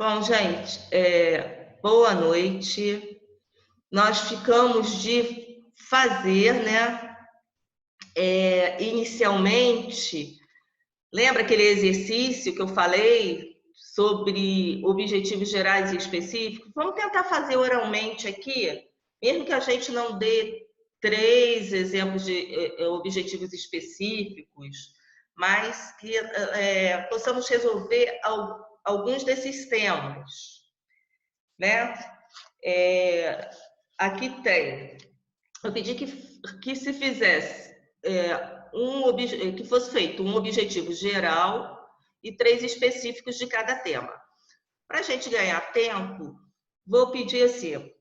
Bom, gente, boa noite. Nós ficamos de fazer, né? Inicialmente, lembra aquele exercício que eu falei sobre objetivos gerais e específicos? Vamos tentar fazer oralmente aqui, mesmo que a gente não dê 3 exemplos de objetivos específicos, mas que possamos resolver alguns desses temas, né? Aqui tem. Eu pedi que se fizesse que fosse feito um objetivo geral e 3 específicos de cada tema. Para a gente ganhar tempo, vou pedir assim,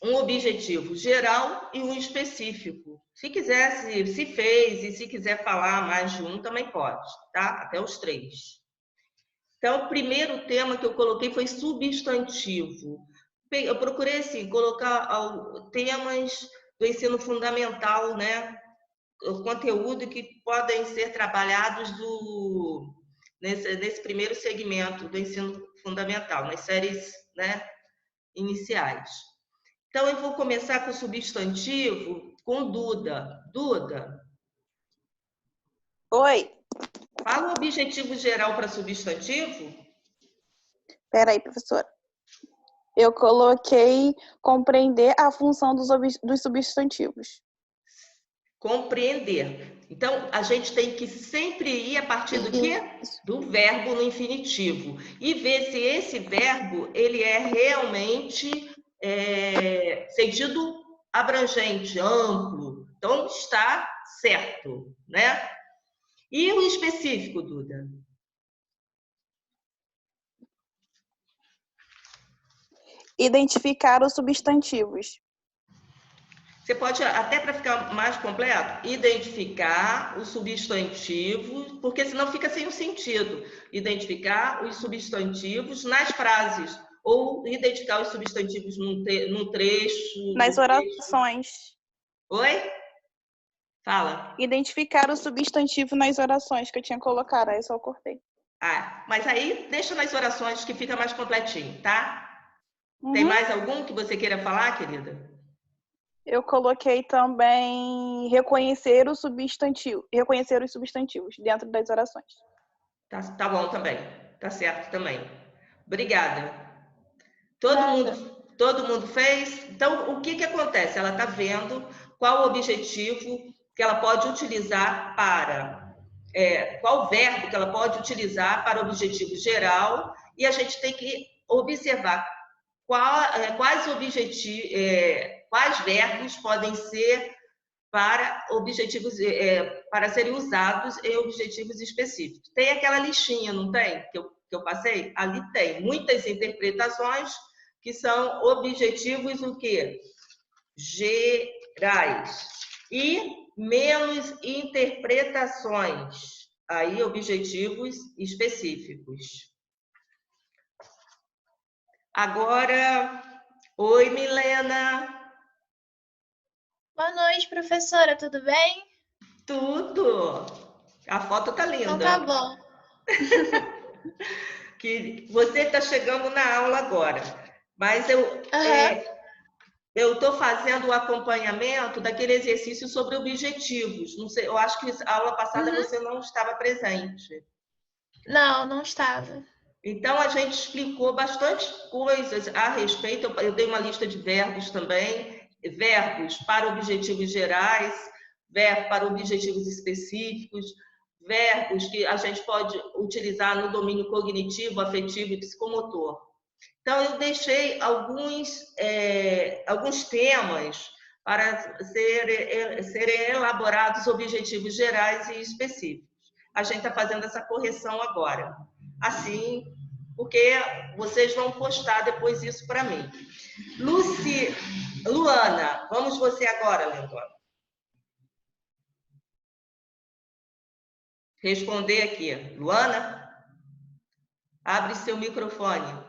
um objetivo geral e um específico. Se quiser, se fez, e se quiser falar mais de um, também pode, tá? Até os 3. Então, o primeiro tema que eu coloquei foi substantivo. Eu procurei, assim, colocar temas do ensino fundamental, né? O conteúdo que podem ser trabalhados nesse primeiro segmento do ensino fundamental, nas séries, né, iniciais. Então, eu vou começar com o substantivo, com Duda. Duda. Oi. Fala o objetivo geral para substantivo. Espera aí, professora. Eu coloquei compreender a função dos substantivos. Compreender. Então, a gente tem que sempre ir a partir do quê? Do verbo no infinitivo. E ver se esse verbo ele é realmente sentido abrangente, amplo. Então, está certo, né? E o específico, Duda? Identificar os substantivos. Você pode, até para ficar mais completo, identificar o substantivo, porque senão fica sem o sentido. Identificar os substantivos nas frases, ou identificar os substantivos num trecho. Nas orações. Oi? Fala. Identificar o substantivo nas orações que eu tinha colocado, aí eu só cortei. Mas aí deixa nas orações que fica mais completinho, tá? Uhum. Tem mais algum que você queira falar, querida? Eu coloquei também reconhecer os substantivos dentro das orações. Tá bom também. Tá certo também. Obrigada. Todo mundo fez? Então, o que acontece? Ela está vendo qual o objetivo que ela pode utilizar para... qual verbo que ela pode utilizar para o objetivo geral, e a gente tem que observar quais verbos podem ser para objetivos, para serem usados em objetivos específicos. Tem aquela listinha, não tem? Que eu passei? Ali tem muitas interpretações que são objetivos o quê? Gerais. E menos interpretações. Aí, objetivos específicos. Agora, oi, Milena. Boa noite, professora, tudo bem? Tudo. A foto tá linda. Então tá bom. Que você está chegando na aula agora, mas eu estou fazendo o acompanhamento daquele exercício sobre objetivos. Não sei, eu acho que a aula passada você não estava presente. Não estava. Então, a gente explicou bastante coisas a respeito. Eu dei uma lista de verbos também, verbos para objetivos gerais, verbos para objetivos específicos, verbos que a gente pode utilizar no domínio cognitivo, afetivo e psicomotor. Então, eu deixei alguns temas para serem elaborados objetivos gerais e específicos. A gente está fazendo essa correção agora. Assim, porque vocês vão postar depois isso para mim. Luana, vamos você agora, Lindona. Responder aqui. Luana, abre seu microfone.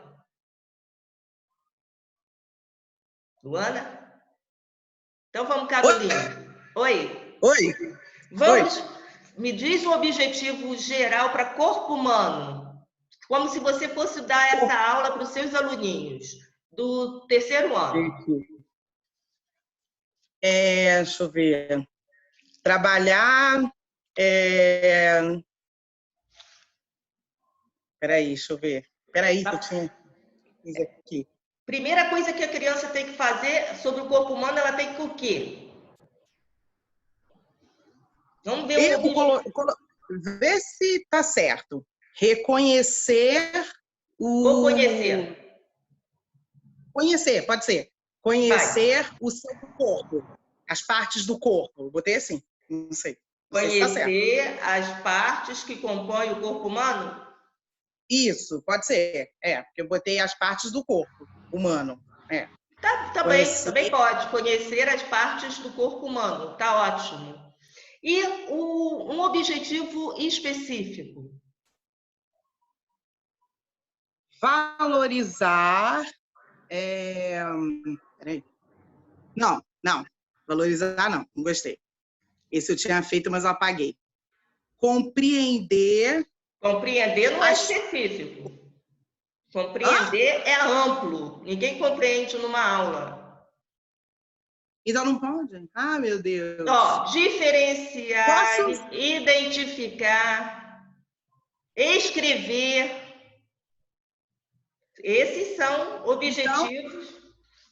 Luana? Então vamos, Carolina. Oi. Vamos. Me diz um objetivo geral para corpo humano. Como se você fosse dar essa aula para os seus aluninhos do terceiro ano. Deixa eu ver. Trabalhar. Peraí, deixa eu ver. Peraí, que eu tinha fiz aqui. Primeira coisa que a criança tem que fazer sobre o corpo humano, ela tem que o quê? Vamos ver Vê se está certo. Reconhecer Vou conhecer. Conhecer, pode ser. Conhecer o seu corpo, as partes do corpo. Botei assim, não sei. Não sei se tá certo. Conhecer as partes que compõem o corpo humano? Isso, pode ser. Porque eu botei as partes do corpo humano. Também pode. Conhecer as partes do corpo humano. Tá ótimo. E um objetivo específico? Valorizar. Peraí. Não. Valorizar não gostei. Esse eu tinha feito, mas eu apaguei. Compreender. Compreender não é específico. Compreender é amplo. Ninguém compreende numa aula. Então não pode? Ah, meu Deus. Diferenciar, identificar, escrever. Esses são objetivos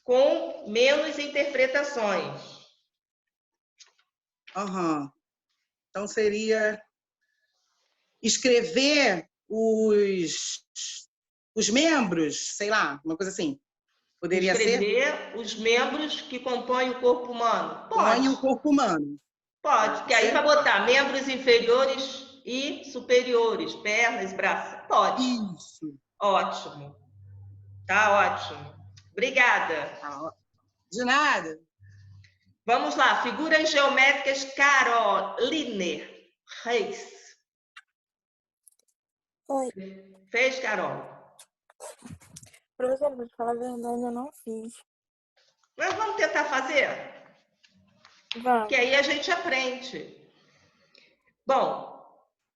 com menos interpretações. Então seria escrever os membros, sei lá, uma coisa assim. Poderia escrever os membros que compõem o corpo humano. Pode. Compõem o corpo humano. Pode, que aí vai botar membros inferiores e superiores, pernas, braços. Pode. Isso. Ótimo. Tá ótimo. Obrigada. De nada. Vamos lá, figuras geométricas, Caroline Reis. Oi. Fez, Carol? Professora, pra falar a verdade, eu não fiz. Mas vamos tentar fazer? Vamos. Que aí a gente aprende. Bom,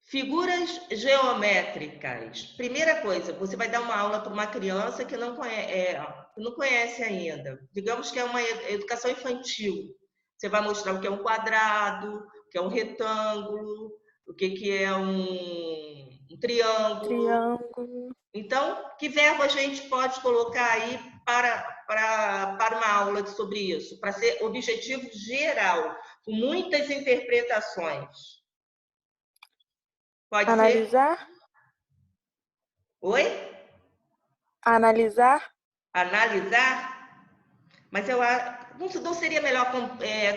figuras geométricas. Primeira coisa, você vai dar uma aula para uma criança que não conhece ainda. Digamos que é uma educação infantil. Você vai mostrar o que é um quadrado, o que é um retângulo, o que é um triângulo. Então, que verbo a gente pode colocar aí para uma aula sobre isso? Para ser objetivo geral, com muitas interpretações. Pode analisar? ser? Oi? Analisar? Analisar? Mas eu não seria melhor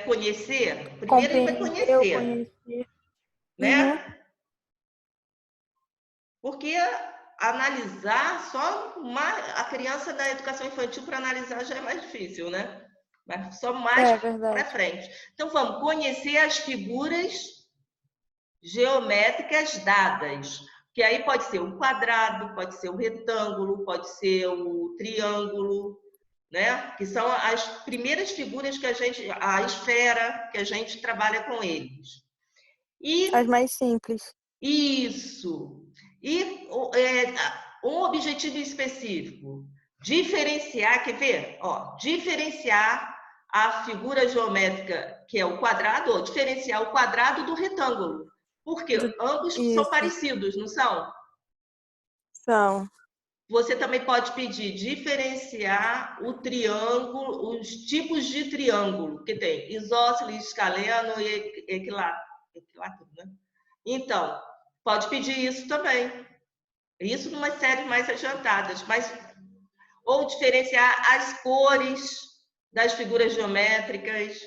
conhecer? Primeiro ele vai conhecer. Né? Uhum. Porque analisar, a criança da educação infantil para analisar já é mais difícil, né? Mas só mais para frente. Então vamos conhecer as figuras geométricas dadas. Que aí pode ser um quadrado, pode ser um retângulo, pode ser o triângulo, né? Que são as primeiras figuras que a esfera, que a gente trabalha com eles. E as mais simples. Isso. E um objetivo específico, diferenciar, quer ver? Diferenciar a figura geométrica, que é o quadrado, ou diferenciar o quadrado do retângulo. Porque ambos são parecidos, não são? São. Você também pode pedir diferenciar o triângulo, os tipos de triângulo que tem isósceles, escaleno e equilátero, né? Então, pode pedir isso também. Isso numa série mais adiantadas, ou diferenciar as cores das figuras geométricas,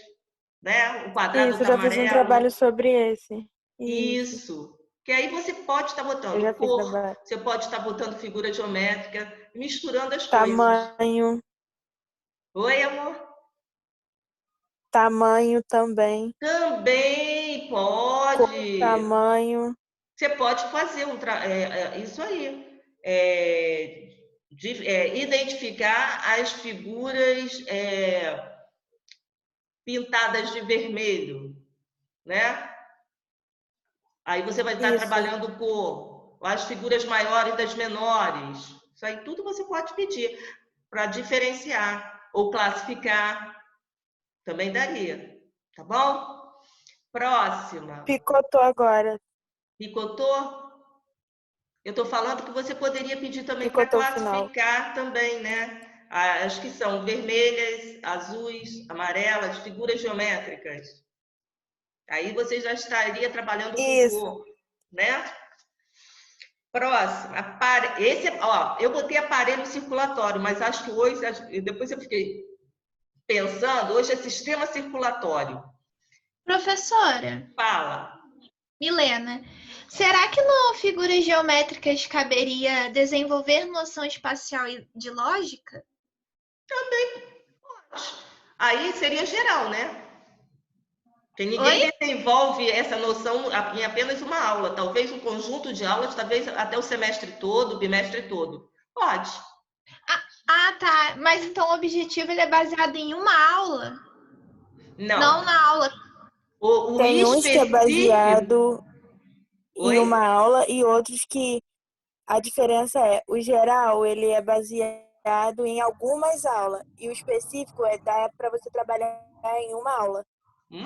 né? O quadrado Isso, eu já fiz um trabalho sobre esse. Isso. Que aí você pode estar botando cor, você pode estar botando figura geométrica, misturando as coisas. Tamanho. Oi, amor? Tamanho também. Também pode. Tamanho. Você pode fazer isso aí. Identificar as figuras pintadas de vermelho, né? Aí você vai estar trabalhando cor. as figuras maiores das menores. Isso aí tudo você pode pedir para diferenciar ou classificar. Também daria, tá bom? Próxima. Picotou agora. Picotou? Eu estou falando que você poderia pedir também para Picotou o final. classificar também, né? As que são vermelhas, azuis, amarelas, figuras geométricas. Aí você já estaria trabalhando com Isso. cor, né? Próximo. Esse, ó, eu botei aparelho circulatório, mas acho que hoje, depois eu fiquei pensando, hoje é sistema circulatório. Professora, Fala. Milena, será que no figuras geométricas caberia desenvolver noção espacial e de lógica? Aí seria geral, né? Porque ninguém Oi? desenvolve essa noção em apenas uma aula. Talvez um conjunto de aulas, talvez até o semestre todo, o bimestre todo. Pode. Ah, tá. Mas então o objetivo ele é baseado em uma aula? Não. Não na aula. O Tem uns que é específico... baseado Oi? em uma aula e outros que a diferença é, o geral ele é baseado em algumas aulas e o específico dá para você trabalhar em uma aula.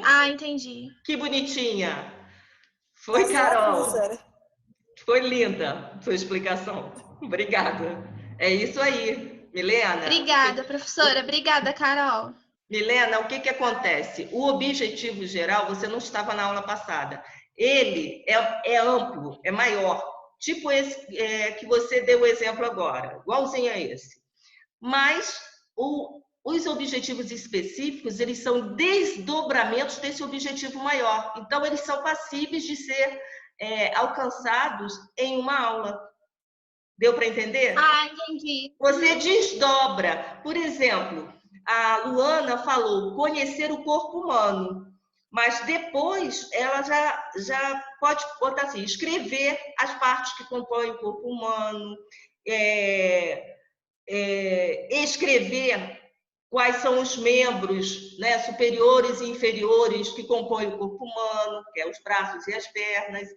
Ah, entendi. Que bonitinha. Foi, Tá certo, Carol. professora? Foi linda sua explicação. Obrigada. É isso aí, Milena. Obrigada, professora. Obrigada, Carol. Milena, o que que acontece? O objetivo geral, você não estava na aula passada. Ele é amplo, é maior. Tipo esse que você deu o exemplo agora, igualzinho a esse. Mas os objetivos específicos, eles são desdobramentos desse objetivo maior. Então, eles são passíveis de ser alcançados em uma aula. Deu para entender? Ah, entendi. Você desdobra. Por exemplo, a Luana falou conhecer o corpo humano. Mas depois ela já pode botar assim, escrever as partes que compõem o corpo humano, escrever quais são os membros, né, superiores e inferiores que compõem o corpo humano, que é os braços e as pernas.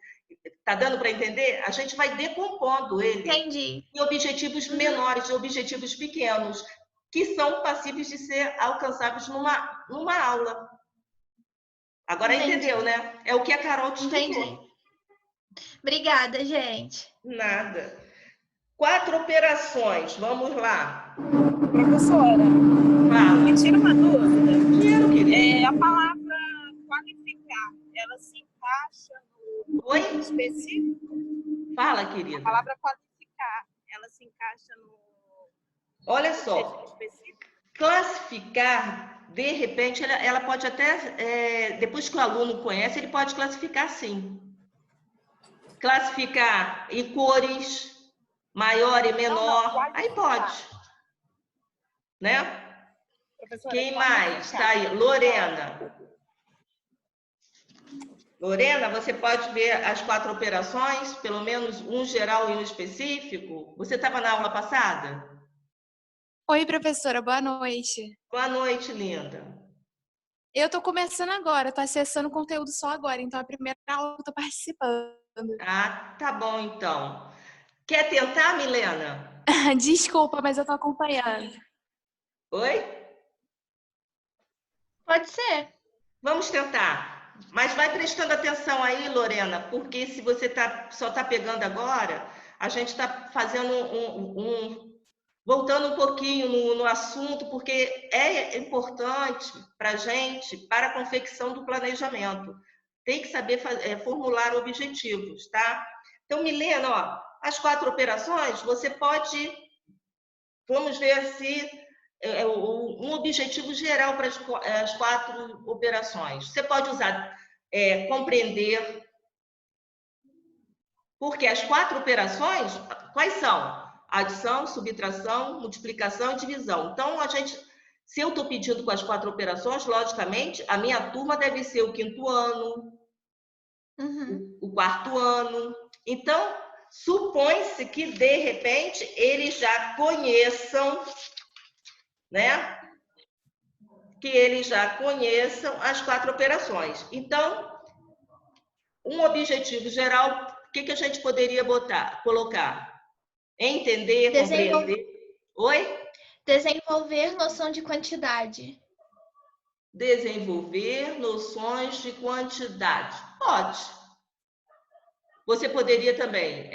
Tá dando para entender? A gente vai decompondo ele Entendi. em objetivos menores, de objetivos pequenos, que são passíveis de ser alcançáveis numa aula. Agora Entendi. entendeu, né? É o que a Carol te explicou. Entendi. Obrigada, gente. Nada. 4 operações. Vamos lá. Professora, Fala. me tira uma dúvida. Quero, querida. A palavra qualificar, ela se encaixa no Oi? específico? Fala, A querida. palavra qualificar, ela se encaixa no Olha só. específico? Classificar, de repente, ela pode até, depois que o aluno conhece, ele pode classificar sim. Classificar em cores, maior e menor, qualificar. aí pode. Né? Professora, Quem mais? Está aí? Lorena. Lorena, você pode ver as 4 operações, pelo menos um geral e um específico? Você estava na aula passada? Oi, professora, boa noite. Boa noite, linda. Eu tô começando agora, tô acessando o conteúdo só agora, então é a primeira aula que eu tô participando. Ah, tá bom então. Quer tentar, Milena? Desculpa, mas eu tô acompanhando. Oi? Pode ser. Vamos tentar. Mas vai prestando atenção aí, Lorena, porque se você só está pegando agora, a gente está fazendo voltando um pouquinho no assunto, porque é importante para a gente, para a confecção do planejamento. Tem que saber formular objetivos, tá? Então, Milena, ó, as 4 operações, você pode... Vamos ver se um objetivo geral para as 4 operações. Você pode usar compreender, porque as 4 operações, quais são? Adição, subtração, multiplicação e divisão. Então, se eu estou pedindo com as 4 operações, logicamente, a minha turma deve ser o 5º ano, o 4º ano. Então, supõe-se que, de repente, eles já conheçam, né? Que eles já conheçam as 4 operações. Então, um objetivo geral que a gente poderia colocar? Entender, Desenvolver. compreender. Oi? Desenvolver noção de quantidade. Desenvolver noções de quantidade. Pode. Você poderia também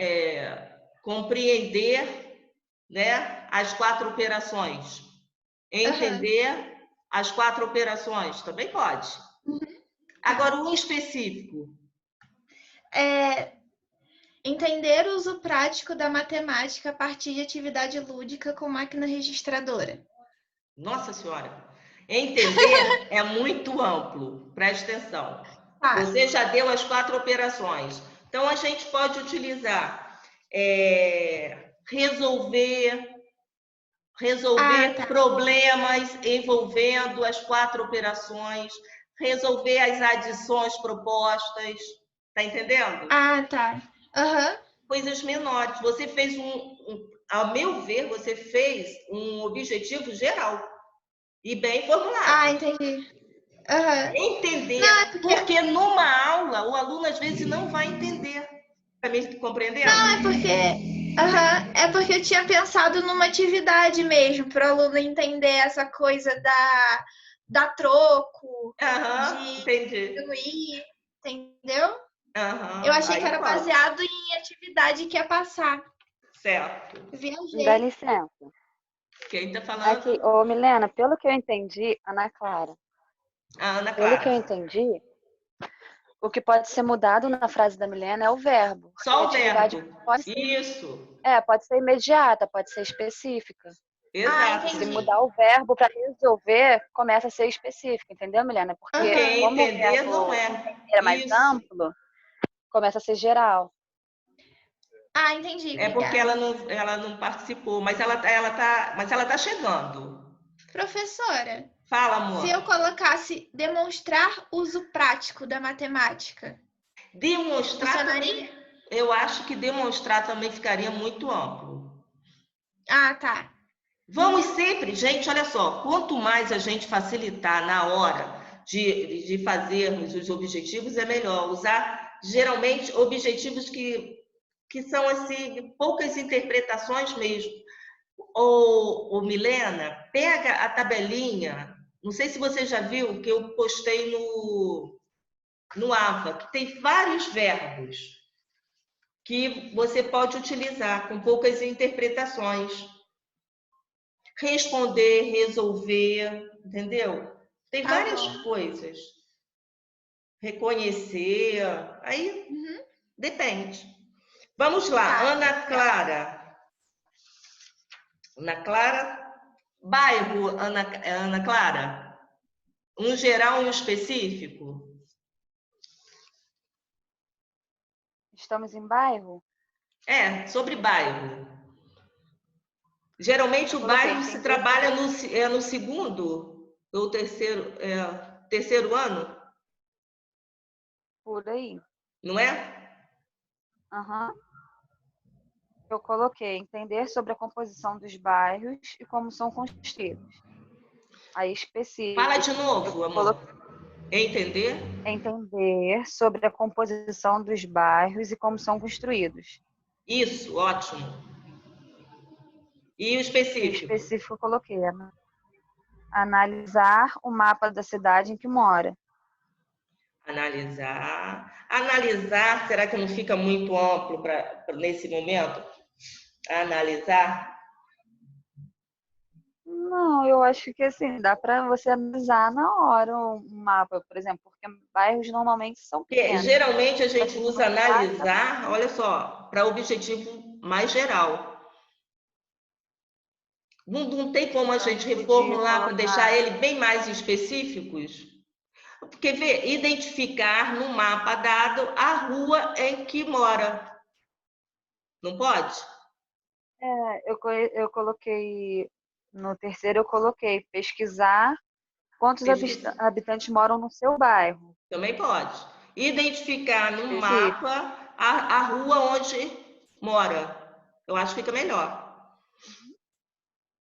compreender, né, as 4 operações. Entender as 4 operações. Também pode. Agora, um específico. Entender o uso prático da matemática a partir de atividade lúdica com máquina registradora. Nossa Senhora. Entender é muito amplo. Preste atenção. Tá. Você já deu as 4 operações. Então, a gente pode utilizar resolver Tá. problemas envolvendo as 4 operações, resolver as adições propostas. Tá entendendo? Tá. Coisas menores. Você fez ao meu ver, você fez um objetivo geral e bem formulado. Entendi. Entender, Não, porque numa aula o aluno às vezes não vai entender. Tá me compreendendo? É porque eu tinha pensado numa atividade mesmo, para o aluno entender essa coisa da troco, de Entendi. diminuir, entendeu? Aham, Eu achei aí que era pode. baseado em atividade que ia passar. Certo. Viajei. Dá licença. Quem tá falando? Aqui, Milena, pelo que eu entendi, Ana Clara. A Ana Pelo que eu Clara. entendi, o que pode ser mudado na frase da Milena é o verbo. Só o Atividade verbo. pode ser, Isso. pode ser imediata, pode ser específica. Exato. entendi. Se mudar o verbo para resolver, começa a ser específico, entendeu, Milena? Porque Porque como entender o verbo não é. é mais Isso. amplo, começa a ser geral. Entendi. É porque Obrigada. ela não participou, mas ela tá chegando. Professora, Fala, amor. se eu colocasse demonstrar uso prático da matemática, Demonstrar funcionaria? também, eu acho que demonstrar também ficaria muito amplo. Tá. Vamos sempre, gente, olha só, quanto mais a gente facilitar na hora de fazermos os objetivos, é melhor. Usar, geralmente, objetivos que são, assim, poucas interpretações mesmo. Ô, Milena, pega a tabelinha, não sei se você já viu, que eu postei no AVA, que tem vários verbos que você pode utilizar com poucas interpretações. Responder, resolver, entendeu? Tem várias coisas. Reconhecer, aí depende. Vamos lá, Ana Clara. Ana Clara, bairro, Ana Clara. Um geral e um específico? Estamos em bairro? Sobre bairro. Geralmente o bairro se trabalha no segundo ou terceiro ano? Por aí. Não é? Eu coloquei entender sobre a composição dos bairros e como são construídos. Aí específico. Fala de novo, amor. Entender? Entender sobre a composição dos bairros e como são construídos. Isso, ótimo. E o específico? O específico eu coloquei. Analisar o mapa da cidade em que mora. Analisar. Analisar, será que não fica muito amplo nesse momento? Analisar? Não, eu acho que assim, dá para você analisar na hora um mapa, por exemplo, porque bairros normalmente são pequenos. Geralmente a gente usa analisar, olha só, para objetivo mais geral. Não tem como a gente reformular para deixar ele bem mais específicos? Porque identificar no mapa dado a rua em que mora. Não pode? Eu coloquei, no terceiro eu coloquei pesquisar quantos habitantes moram no seu bairro. Também pode. Identificar no mapa a rua onde mora. Eu acho que fica melhor.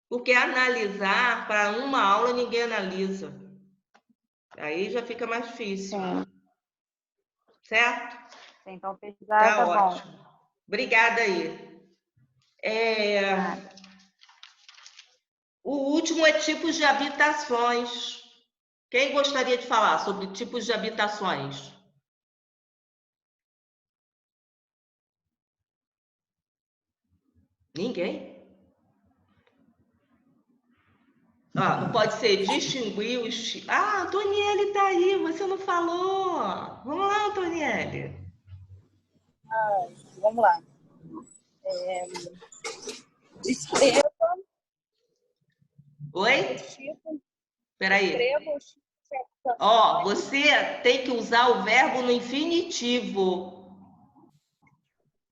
Porque analisar, para uma aula, ninguém analisa. Aí já fica mais difícil. Sim. Certo? Assim, então pesquisar tá bom. ótimo. Obrigada aí. O último é tipos de habitações. Quem gostaria de falar sobre tipos de habitações? Ninguém? Não pode ser distinguir os... Ah, Antonielle está aí, você não falou. Vamos lá, Antonielle. Vamos lá. Escreva Oi? os tipos. Espera aí. Escreva os tipos de habitações. Você tem que usar o verbo no infinitivo.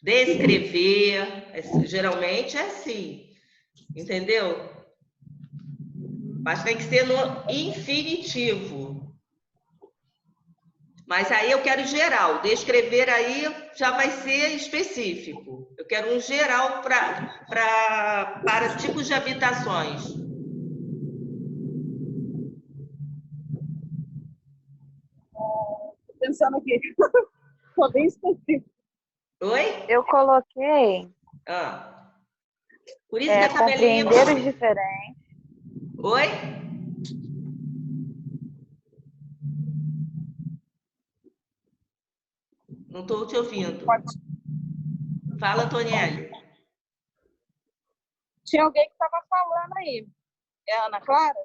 Descrever, geralmente é assim, entendeu? Mas tem que ser no infinitivo. Mas aí eu quero geral. Descrever aí já vai ser específico. Eu quero um geral para tipos de habitações. Tô pensando aqui. Tô bem específico. Oi? Eu coloquei Por isso que a tabelinha... compreender os diferentes. Oi? Não estou te ouvindo. Fala, Antonielle. Tinha alguém que estava falando aí. É a Ana Clara?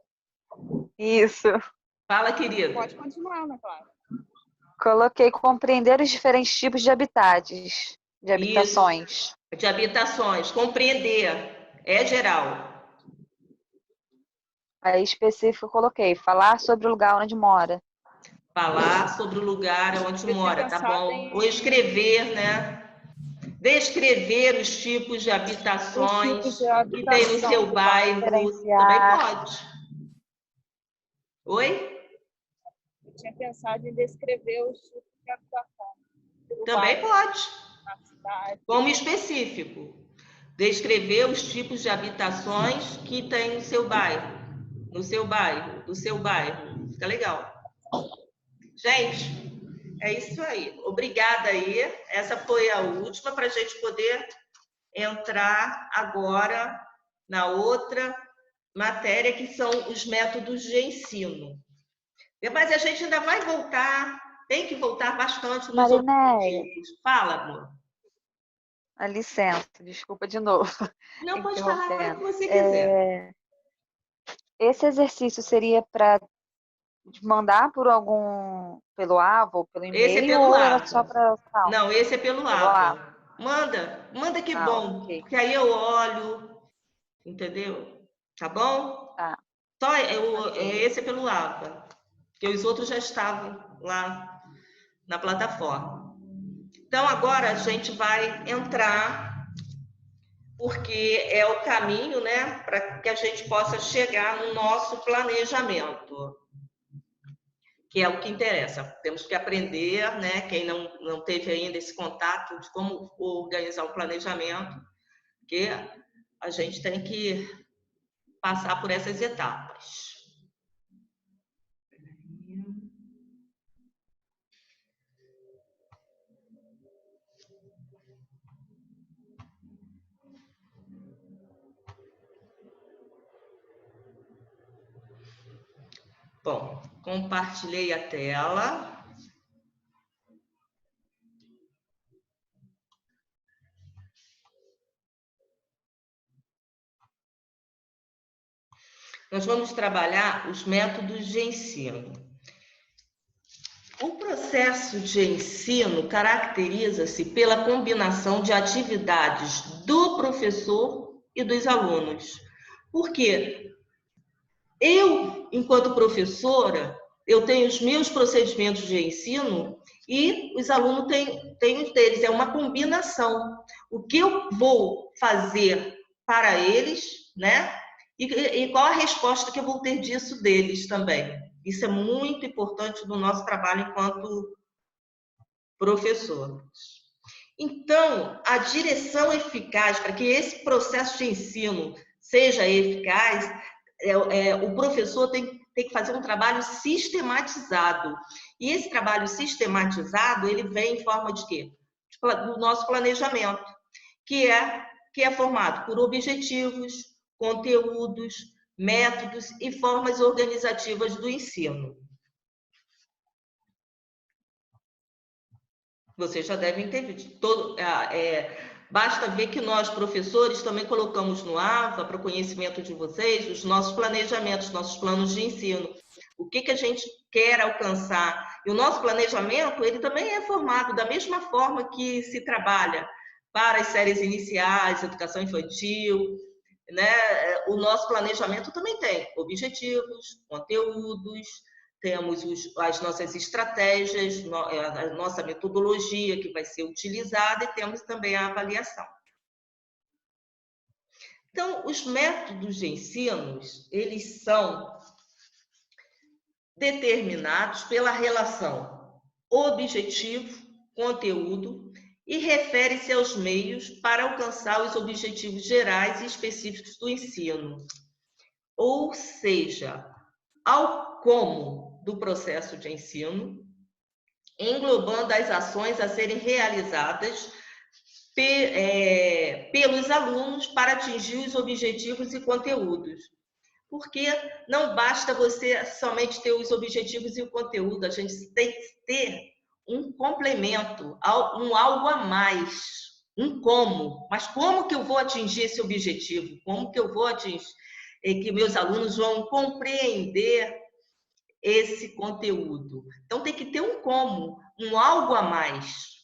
Isso. Fala, querida. Pode continuar, Ana Clara. Coloquei compreender os diferentes tipos de habitações. Isso. De habitações. Compreender. É geral. Aí específico eu coloquei falar sobre o lugar onde mora. Falar sobre o lugar onde mora, tá bom? Ou escrever, né? Descrever os tipos de habitações que tem no seu bairro. Também pode. Oi? Eu tinha pensado em descrever os tipos de habitação. Também pode. Na cidade. Como específico. Descrever os tipos de habitações que tem no seu bairro. No seu bairro, do seu bairro. Fica legal. Gente, é isso aí. Obrigada aí. Essa foi a última para a gente poder entrar agora na outra matéria, que são os métodos de ensino. Mas a gente ainda vai voltar, tem que voltar bastante nos Marinéia. Fala, amor. A licença, desculpa de novo. Não, pode falar a hora que você quiser. Esse exercício seria para mandar pelo AVA ou pelo e-mail? Esse é pelo ou AVA. era só para... Não, esse é pelo AVA. Manda que bom. Okay. Porque aí eu olho, entendeu? Tá bom? Tá. Só esse é pelo AVA. Porque os outros já estavam lá na plataforma. Então, agora a gente vai entrar, porque é o caminho, né, para que a gente possa chegar no nosso planejamento, que é o que interessa. Temos que aprender, né, quem não teve ainda esse contato de como organizar um planejamento, porque a gente tem que passar por essas etapas. Bom, compartilhei a tela. Nós vamos trabalhar os métodos de ensino. O processo de ensino caracteriza-se pela combinação de atividades do professor e dos alunos. Porque eu, enquanto professora, eu tenho os meus procedimentos de ensino e os alunos têm os deles. É uma combinação. O que eu vou fazer para eles, né? E qual a resposta que eu vou ter disso deles também. Isso é muito importante no nosso trabalho enquanto professores. Então, a direção eficaz, para que esse processo de ensino seja eficaz, o professor tem que fazer um trabalho sistematizado. E esse trabalho sistematizado, ele vem em forma de quê? do nosso planejamento, que é formado por objetivos, conteúdos, métodos e formas organizativas do ensino. Vocês já devem ter visto. Basta ver que nós, professores, também colocamos no AVA, para o conhecimento de vocês, os nossos planejamentos, nossos planos de ensino. O que a gente quer alcançar. E o nosso planejamento, ele também é formado da mesma forma que se trabalha para as séries iniciais, educação infantil, né? O nosso planejamento também tem objetivos, conteúdos, temos as nossas estratégias, a nossa metodologia que vai ser utilizada e temos também a avaliação. Então, os métodos de ensino, eles são determinados pela relação objetivo-conteúdo e refere-se aos meios para alcançar os objetivos gerais e específicos do ensino. Ou seja, ao como do processo de ensino, englobando as ações a serem realizadas pelos alunos para atingir os objetivos e conteúdos. Porque não basta você somente ter os objetivos e o conteúdo, a gente tem que ter um complemento, um algo a mais, um como. Mas como que eu vou atingir esse objetivo? Como que eu vou atingir, que meus alunos vão compreender esse conteúdo? Então tem que ter um como, um algo a mais.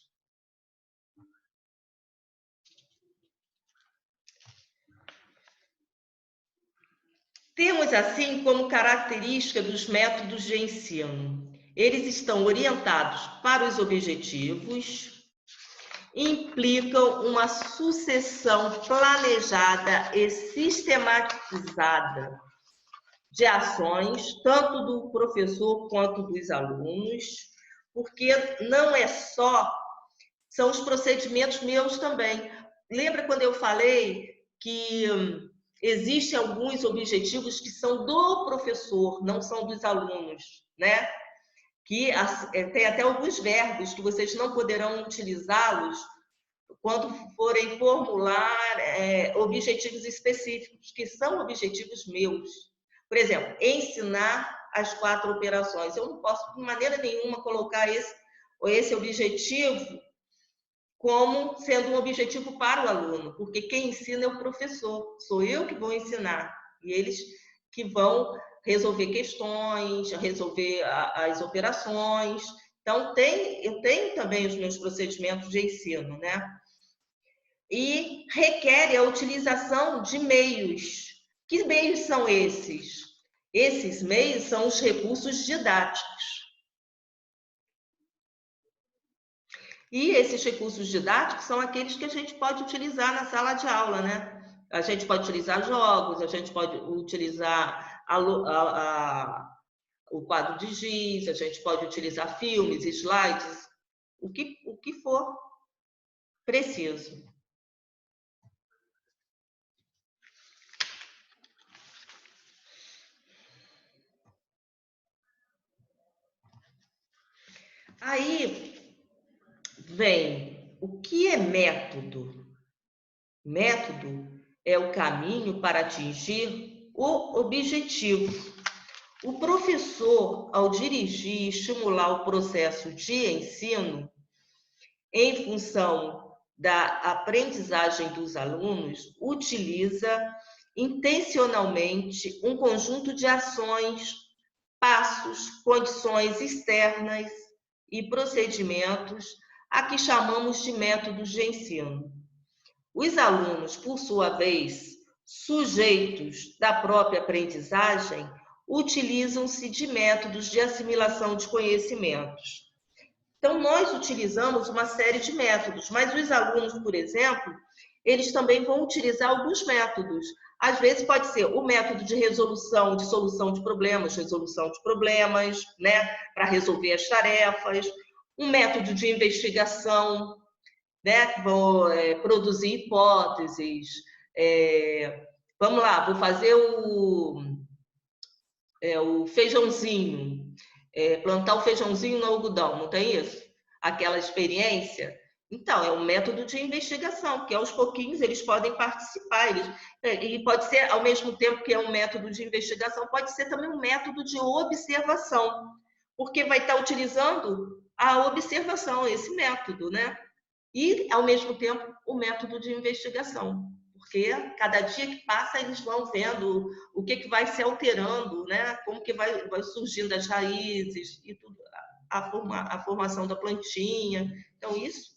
Temos, assim, como característica dos métodos de ensino. Eles estão orientados para os objetivos, implicam uma sucessão planejada e sistematizada de ações, tanto do professor quanto dos alunos, porque não é só, são os procedimentos meus também. Lembra quando eu falei que existem alguns objetivos que são do professor, não são dos alunos, né? Que tem até alguns verbos que vocês não poderão utilizá-los quando forem formular objetivos específicos, que são objetivos meus. Por exemplo, ensinar as 4 operações. Eu não posso, de maneira nenhuma, colocar esse objetivo como sendo um objetivo para o aluno, porque quem ensina é o professor, sou eu que vou ensinar, e eles que vão resolver questões, resolver as operações. Então, eu tenho também os meus procedimentos de ensino, né? E requer a utilização de meios. Que meios são esses? Esses meios são os recursos didáticos. E esses recursos didáticos são aqueles que a gente pode utilizar na sala de aula, né? A gente pode utilizar jogos, a gente pode utilizar o quadro de giz, a gente pode utilizar filmes, slides, o que for preciso. Aí vem o que é método? Método é o caminho para atingir o objetivo. O professor, ao dirigir e estimular o processo de ensino, em função da aprendizagem dos alunos, utiliza intencionalmente um conjunto de ações, passos, condições externas e procedimentos a que chamamos de métodos de ensino. Os alunos, por sua vez, sujeitos da própria aprendizagem, utilizam-se de métodos de assimilação de conhecimentos. Então, nós utilizamos uma série de métodos, mas os alunos, por exemplo, eles também vão utilizar alguns métodos. Às vezes pode ser o método de resolução, de solução de problemas, né, para resolver as tarefas, um método de investigação, né, que vão produzir hipóteses. Vamos lá, vou fazer o feijãozinho, plantar o feijãozinho no algodão, não tem isso? Aquela experiência. Então, é um método de investigação, que aos pouquinhos eles podem participar. E pode ser, ao mesmo tempo que é um método de investigação, pode ser também um método de observação, porque vai estar utilizando a observação, esse método, né? E, ao mesmo tempo, o método de investigação, porque cada dia que passa eles vão vendo o que vai se alterando, né? Como que vai surgindo as raízes e tudo, a formação da plantinha. Então, isso,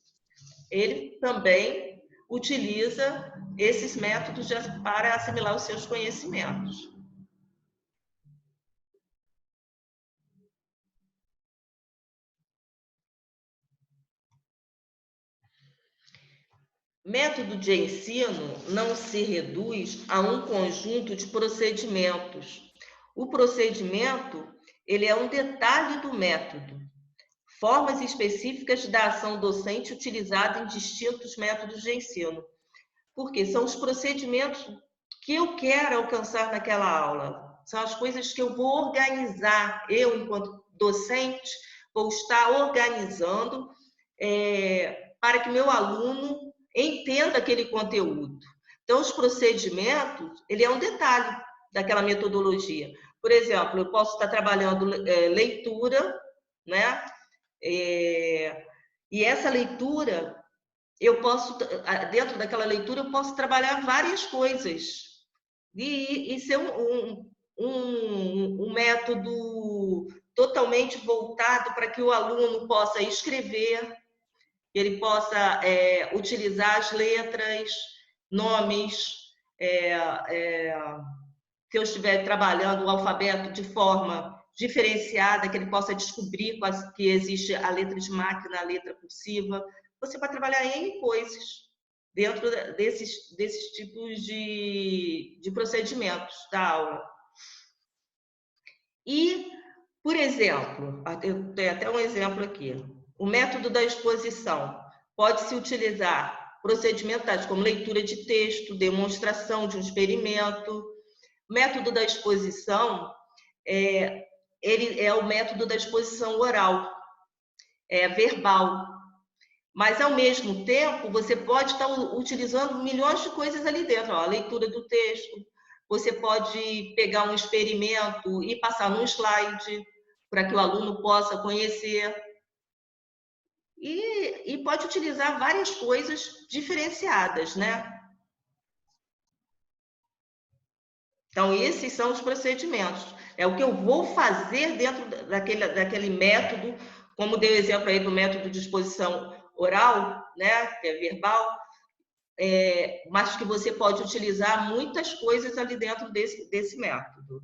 ele também utiliza esses métodos para assimilar os seus conhecimentos. Método de ensino não se reduz a um conjunto de procedimentos. O procedimento, ele é um detalhe do método. Formas específicas da ação docente utilizada em distintos métodos de ensino. Porque são os procedimentos que eu quero alcançar naquela aula. São as coisas que eu vou organizar. Eu, enquanto docente, vou estar organizando para que meu aluno entenda aquele conteúdo. Então, os procedimentos, ele é um detalhe daquela metodologia. Por exemplo, eu posso estar trabalhando leitura, né? E essa leitura, eu posso, dentro daquela leitura, eu posso trabalhar várias coisas. E ser um método totalmente voltado para que o aluno possa escrever, que ele possa utilizar as letras, nomes, que eu estiver trabalhando o alfabeto de forma diferenciada, que ele possa descobrir que existe a letra de máquina, a letra cursiva. Você vai trabalhar em coisas dentro desses tipos de procedimentos da aula. E, por exemplo, eu tenho até um exemplo aqui. O método da exposição pode-se utilizar procedimentos tais como leitura de texto, demonstração de um experimento. O método da exposição ele é o método da exposição oral, verbal. Mas, ao mesmo tempo, você pode estar utilizando milhões de coisas ali dentro. A leitura do texto, você pode pegar um experimento e passar num slide para que o aluno possa conhecer. E pode utilizar várias coisas diferenciadas, né? Então, esses são os procedimentos. É o que eu vou fazer dentro daquele método, como dei o exemplo aí do método de exposição oral, né? Que é verbal, mas que você pode utilizar muitas coisas ali dentro desse método.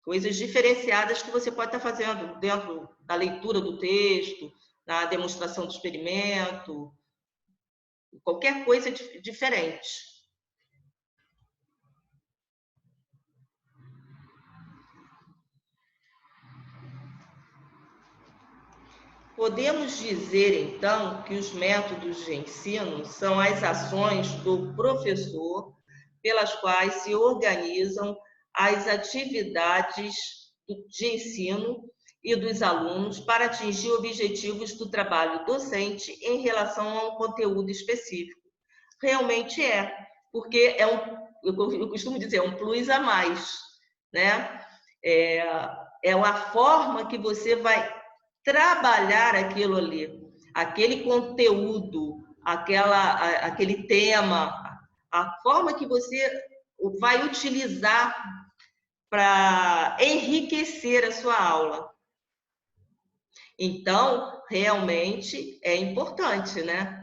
Coisas diferenciadas que você pode estar fazendo dentro da leitura do texto, na demonstração do experimento, qualquer coisa diferente. Podemos dizer, então, que os métodos de ensino são as ações do professor pelas quais se organizam as atividades de ensino e dos alunos para atingir objetivos do trabalho docente em relação a um conteúdo específico. Realmente porque eu costumo dizer, um plus a mais, né? É uma forma que você vai trabalhar aquilo ali, aquele conteúdo, aquele tema, a forma que você vai utilizar para enriquecer a sua aula. Então, realmente é importante, né?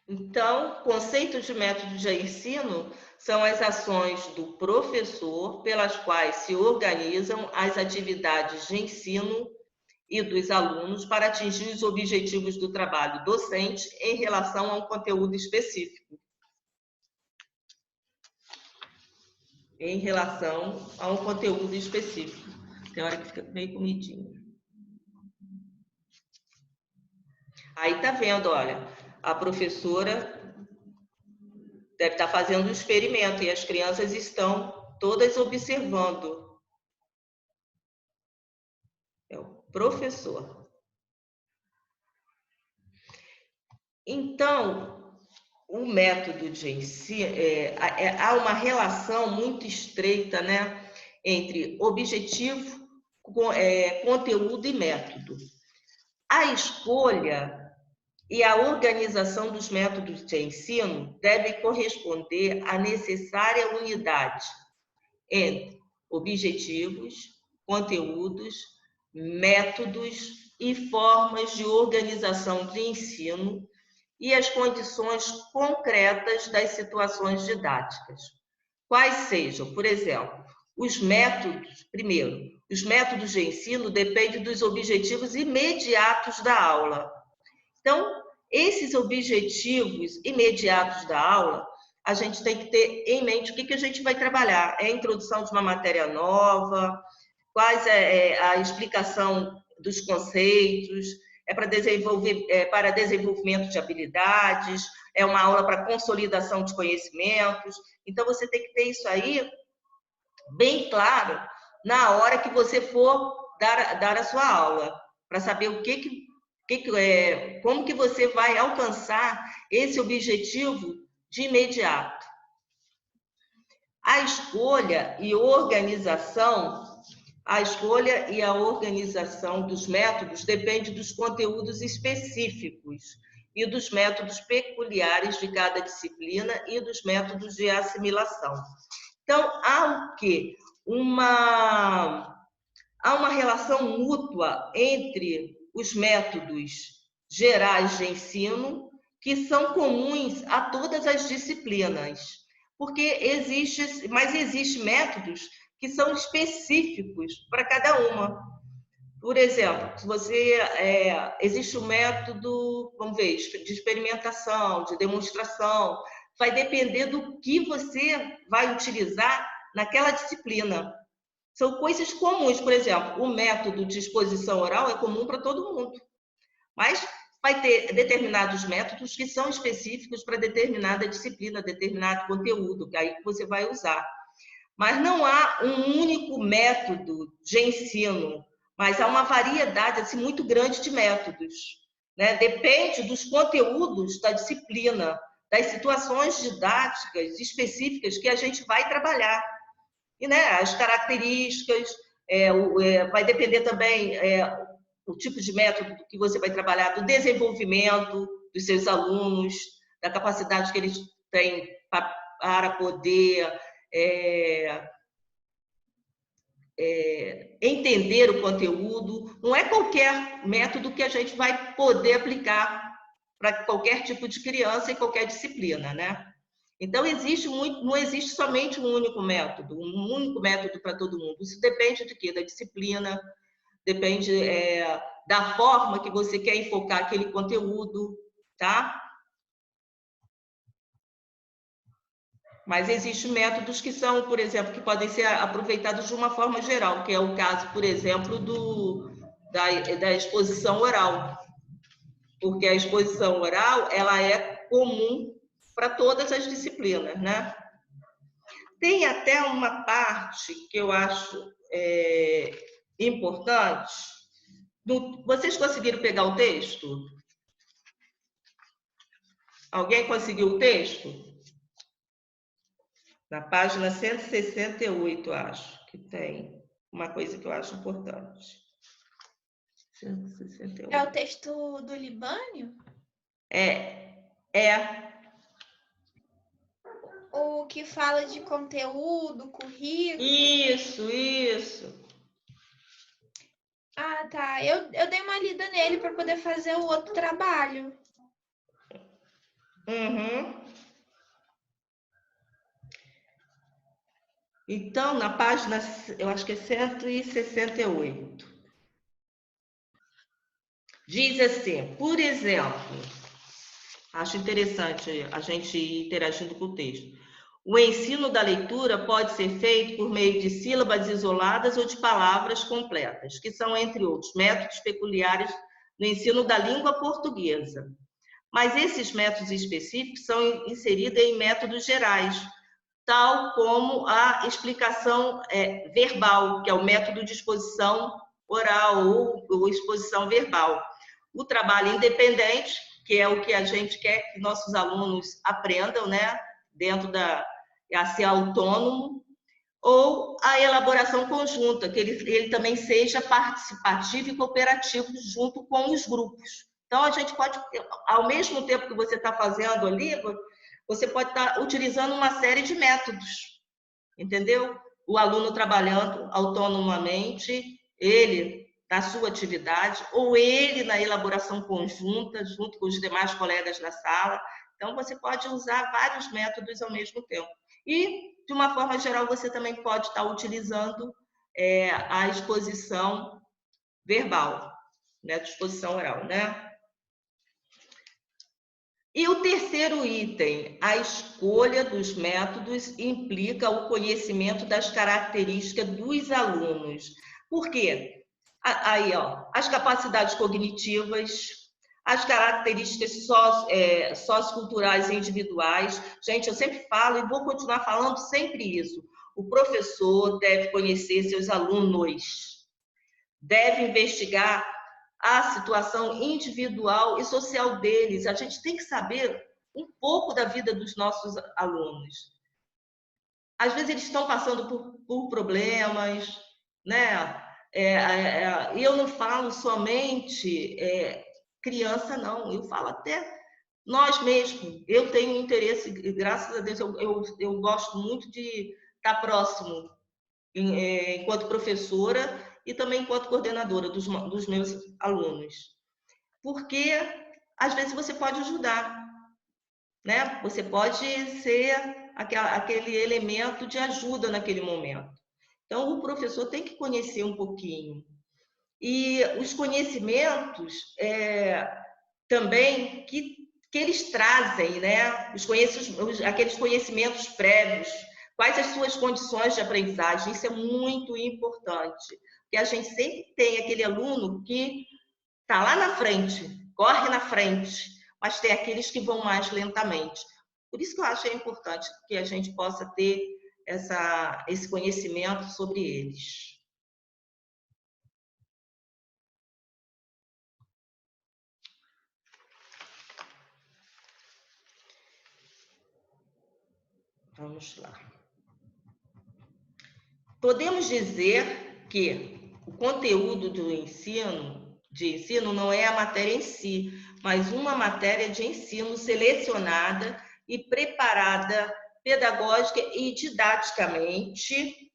Então, conceitos de método de ensino são as ações do professor pelas quais se organizam as atividades de ensino e dos alunos para atingir os objetivos do trabalho docente em relação a um conteúdo específico. Em relação a um conteúdo específico. Tem hora que fica meio comidinho. Aí tá vendo, olha, a professora deve estar fazendo um experimento e as crianças estão todas observando. É o professor. Então, o método de ensino, há uma relação muito estreita, né, entre objetivo, conteúdo e método. A escolha e a organização dos métodos de ensino devem corresponder à necessária unidade entre objetivos, conteúdos, métodos e formas de organização de ensino e as condições concretas das situações didáticas. Quais sejam, por exemplo, os métodos, primeiro, os métodos de ensino dependem dos objetivos imediatos da aula. Então, esses objetivos imediatos da aula, a gente tem que ter em mente o que a gente vai trabalhar. É a introdução de uma matéria nova, quais é a explicação dos conceitos, para desenvolvimento de habilidades, é uma aula para consolidação de conhecimentos. Então, você tem que ter isso aí bem claro na hora que você for dar a sua aula, para saber como que você vai alcançar esse objetivo de imediato. A escolha e a organização dos métodos depende dos conteúdos específicos e dos métodos peculiares de cada disciplina e dos métodos de assimilação. Então, há o quê? Há uma relação mútua entre os métodos gerais de ensino, que são comuns a todas as disciplinas, porque existem métodos que são específicos para cada uma. Por exemplo, se existe um método, vamos ver, de experimentação, de demonstração, vai depender do que você vai utilizar naquela disciplina. São coisas comuns, por exemplo, o método de exposição oral é comum para todo mundo, mas vai ter determinados métodos que são específicos para determinada disciplina, determinado conteúdo, que aí você vai usar. Mas não há um único método de ensino, mas há uma variedade assim, muito grande de métodos, né? Depende dos conteúdos da disciplina, das situações didáticas específicas que a gente vai trabalhar. E, né, as características, vai depender também o tipo de método que você vai trabalhar, do desenvolvimento dos seus alunos, da capacidade que eles têm para poder entender o conteúdo. Não é qualquer método que a gente vai poder aplicar para qualquer tipo de criança em qualquer disciplina, né? Então, não existe somente um único método para todo mundo. Isso depende de quê? Da disciplina, depende da forma que você quer enfocar aquele conteúdo, tá? Mas existem métodos que são, por exemplo, que podem ser aproveitados de uma forma geral, que é o caso, por exemplo, da exposição oral. Porque a exposição oral, ela é comum para todas as disciplinas, né? Tem até uma parte que eu acho importante. Vocês conseguiram pegar o texto? Alguém conseguiu o texto? Na página 168, acho que tem uma coisa que eu acho importante. 168. É o texto do Libânio? É. O que fala de conteúdo, currículo? Isso. Ah, tá. Eu dei uma lida nele para poder fazer o outro trabalho. Uhum. Então, na página, eu acho que é 168, diz assim, por exemplo, acho interessante a gente ir interagindo com o texto. O ensino da leitura pode ser feito por meio de sílabas isoladas ou de palavras completas, que são, entre outros, métodos peculiares no ensino da língua portuguesa. Mas esses métodos específicos são inseridos em métodos gerais, tal como a explicação verbal, que é o método de exposição oral ou exposição verbal. O trabalho independente, que é o que a gente quer que nossos alunos aprendam, né, dentro a ser autônomo, ou a elaboração conjunta, que ele também seja participativo e cooperativo junto com os grupos. Então, a gente pode, ao mesmo tempo que você está fazendo ali, você pode estar utilizando uma série de métodos, entendeu? O aluno trabalhando autonomamente, ele na sua atividade, ou ele na elaboração conjunta, junto com os demais colegas da sala. Então, você pode usar vários métodos ao mesmo tempo. E, de uma forma geral, você também pode estar utilizando a exposição verbal, né? A exposição oral, né? E o terceiro item, a escolha dos métodos implica o conhecimento das características dos alunos. Por quê? Aí, ó, as capacidades cognitivas, as características socioculturais e individuais. Gente, eu sempre falo e vou continuar falando sempre isso. O professor deve conhecer seus alunos, deve investigar a situação individual e social deles. A gente tem que saber um pouco da vida dos nossos alunos. Às vezes eles estão passando por problemas, né? E eu não falo somente criança, não. Eu falo até nós mesmos. Eu tenho interesse, graças a Deus, eu gosto muito de estar próximo enquanto professora e também enquanto coordenadora dos meus alunos. Porque, às vezes, você pode ajudar, né? Você pode ser aquele elemento de ajuda naquele momento. Então, o professor tem que conhecer um pouquinho. E os conhecimentos também que eles trazem, né? Aqueles conhecimentos prévios, quais as suas condições de aprendizagem, isso é muito importante. Porque a gente sempre tem aquele aluno que está lá na frente, corre na frente, mas tem aqueles que vão mais lentamente. Por isso que eu acho importante que a gente possa ter esse conhecimento sobre eles. Vamos lá. Podemos dizer que o conteúdo de ensino não é a matéria em si, mas uma matéria de ensino selecionada e preparada pedagógica e didaticamente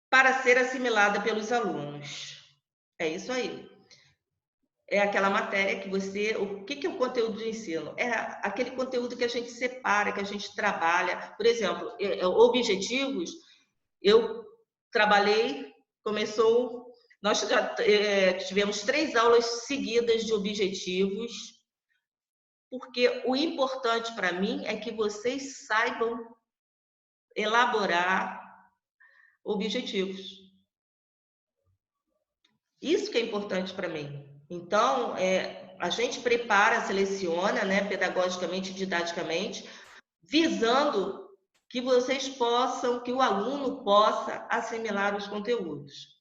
para ser assimilada pelos alunos. É isso aí. É aquela matéria que você... O que é o conteúdo de ensino? É aquele conteúdo que a gente separa, que a gente trabalha. Por exemplo, objetivos, eu trabalhei, nós já tivemos 3 aulas seguidas de objetivos, porque o importante para mim é que vocês saibam elaborar objetivos. Isso que é importante para mim. Então, a gente prepara, seleciona, né, pedagogicamente e didaticamente, visando que que o aluno possa assimilar os conteúdos.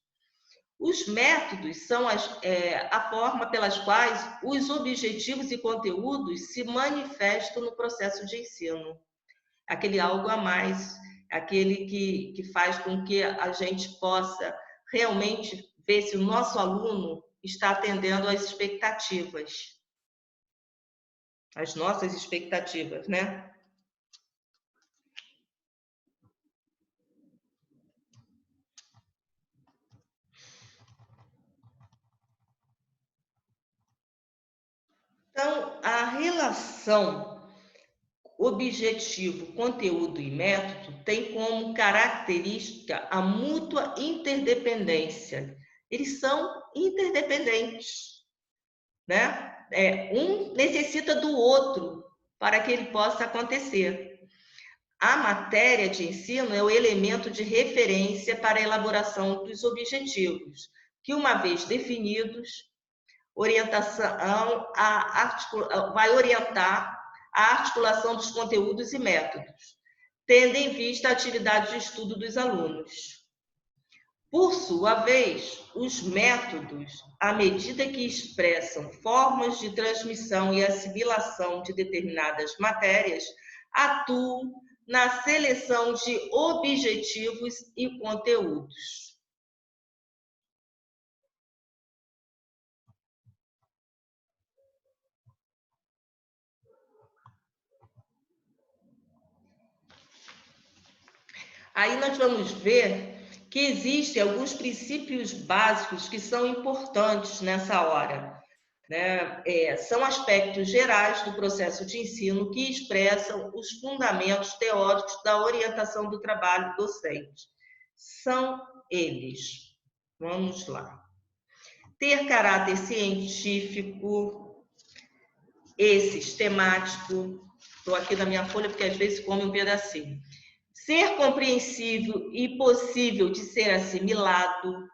Os métodos são a forma pelas quais os objetivos e conteúdos se manifestam no processo de ensino. Aquele algo a mais, aquele que faz com que a gente possa realmente ver se o nosso aluno está atendendo às expectativas, às nossas expectativas, né? Então, a relação objetivo, conteúdo e método tem como característica a mútua interdependência. Eles são interdependentes, né? Um necessita do outro para que ele possa acontecer. A matéria de ensino é o elemento de referência para a elaboração dos objetivos, que, uma vez definidos, vai orientar a articulação dos conteúdos e métodos. tendo em vista a atividade de estudo dos alunos. Por sua vez, os métodos, à medida que expressam formas de transmissão e assimilação de determinadas matérias, atuam na seleção de objetivos e conteúdos. Aí nós vamos ver que existem alguns princípios básicos que são importantes nessa hora, né? São aspectos gerais do processo de ensino que expressam os fundamentos teóricos da orientação do trabalho docente. São eles. Vamos lá. Ter caráter científico e sistemático. Estou aqui na minha folha porque às vezes come um pedacinho. Ser compreensível e possível de ser assimilado,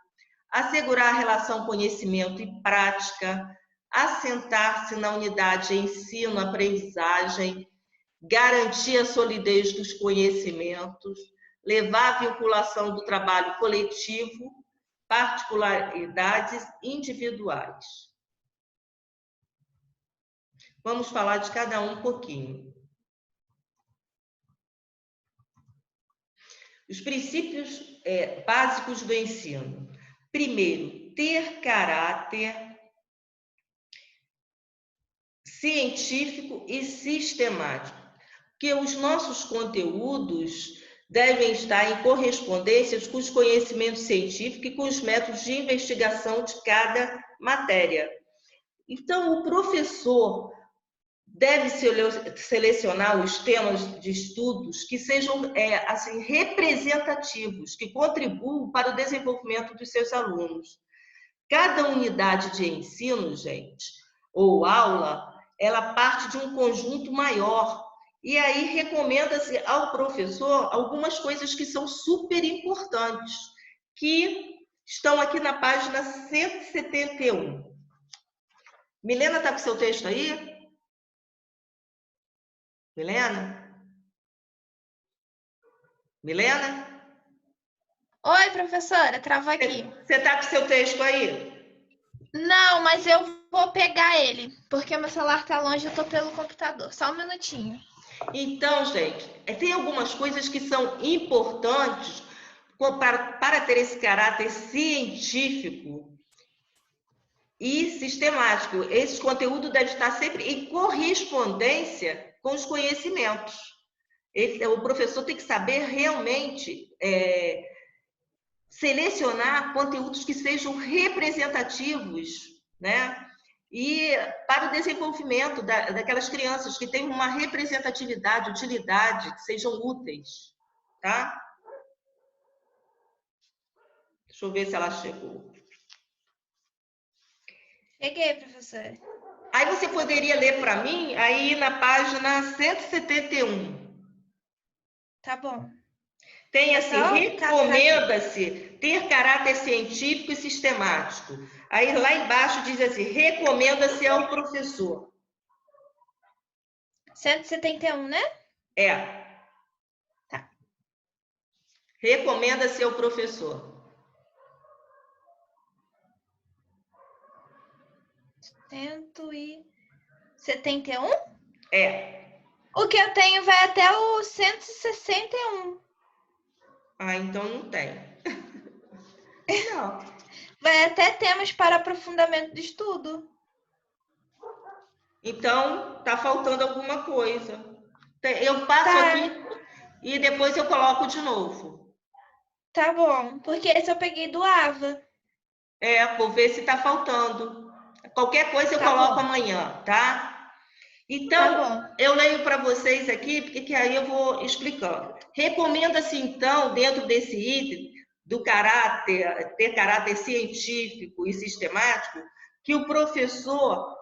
assegurar a relação conhecimento e prática, assentar-se na unidade ensino-aprendizagem, garantir a solidez dos conhecimentos, levar a vinculação do trabalho coletivo, particularidades individuais. Vamos falar de cada um pouquinho. Os princípios básicos do ensino. Primeiro, ter caráter científico e sistemático, que os nossos conteúdos devem estar em correspondência com os conhecimentos científicos e com os métodos de investigação de cada matéria. Então, o professor deve selecionar os temas de estudos que sejam assim, representativos, que contribuam para o desenvolvimento dos seus alunos. Cada unidade de ensino, gente, ou aula, ela parte de um conjunto maior. E aí recomenda-se ao professor algumas coisas que são super importantes, que estão aqui na página 171. Milena, está com seu texto aí? Milena? Milena? Oi, professora, travou aqui. Você está com seu texto aí? Não, mas eu vou pegar ele, porque meu celular está longe, eu estou pelo computador. Só um minutinho. Então, gente, tem algumas coisas que são importantes para ter esse caráter científico e sistemático. Esse conteúdo deve estar sempre em correspondência com os conhecimentos. O professor tem que saber realmente selecionar conteúdos que sejam representativos, né? E para o desenvolvimento daquelas crianças que têm uma representatividade, utilidade, que sejam úteis, tá? Deixa eu ver se ela chegou. Cheguei, professora. Aí você poderia ler para mim aí na página 171. Tá bom. Tem assim, Então, recomenda-se ter caráter científico e sistemático. Aí lá embaixo diz assim, recomenda-se ao professor. 171, né? Tá. Recomenda-se ao professor. 171? O que eu tenho vai até o 161. Ah, então não tem. Não. Vai até temas para aprofundamento de estudo. Então, tá faltando alguma coisa. Eu passo aqui e depois eu coloco de novo. Tá bom, porque esse eu peguei do AVA. Vou ver se tá faltando. Qualquer coisa eu coloco amanhã, tá? Então, eu leio para vocês aqui, porque aí eu vou explicando. Recomenda-se, então, dentro desse item, do ter caráter científico e sistemático, que o professor,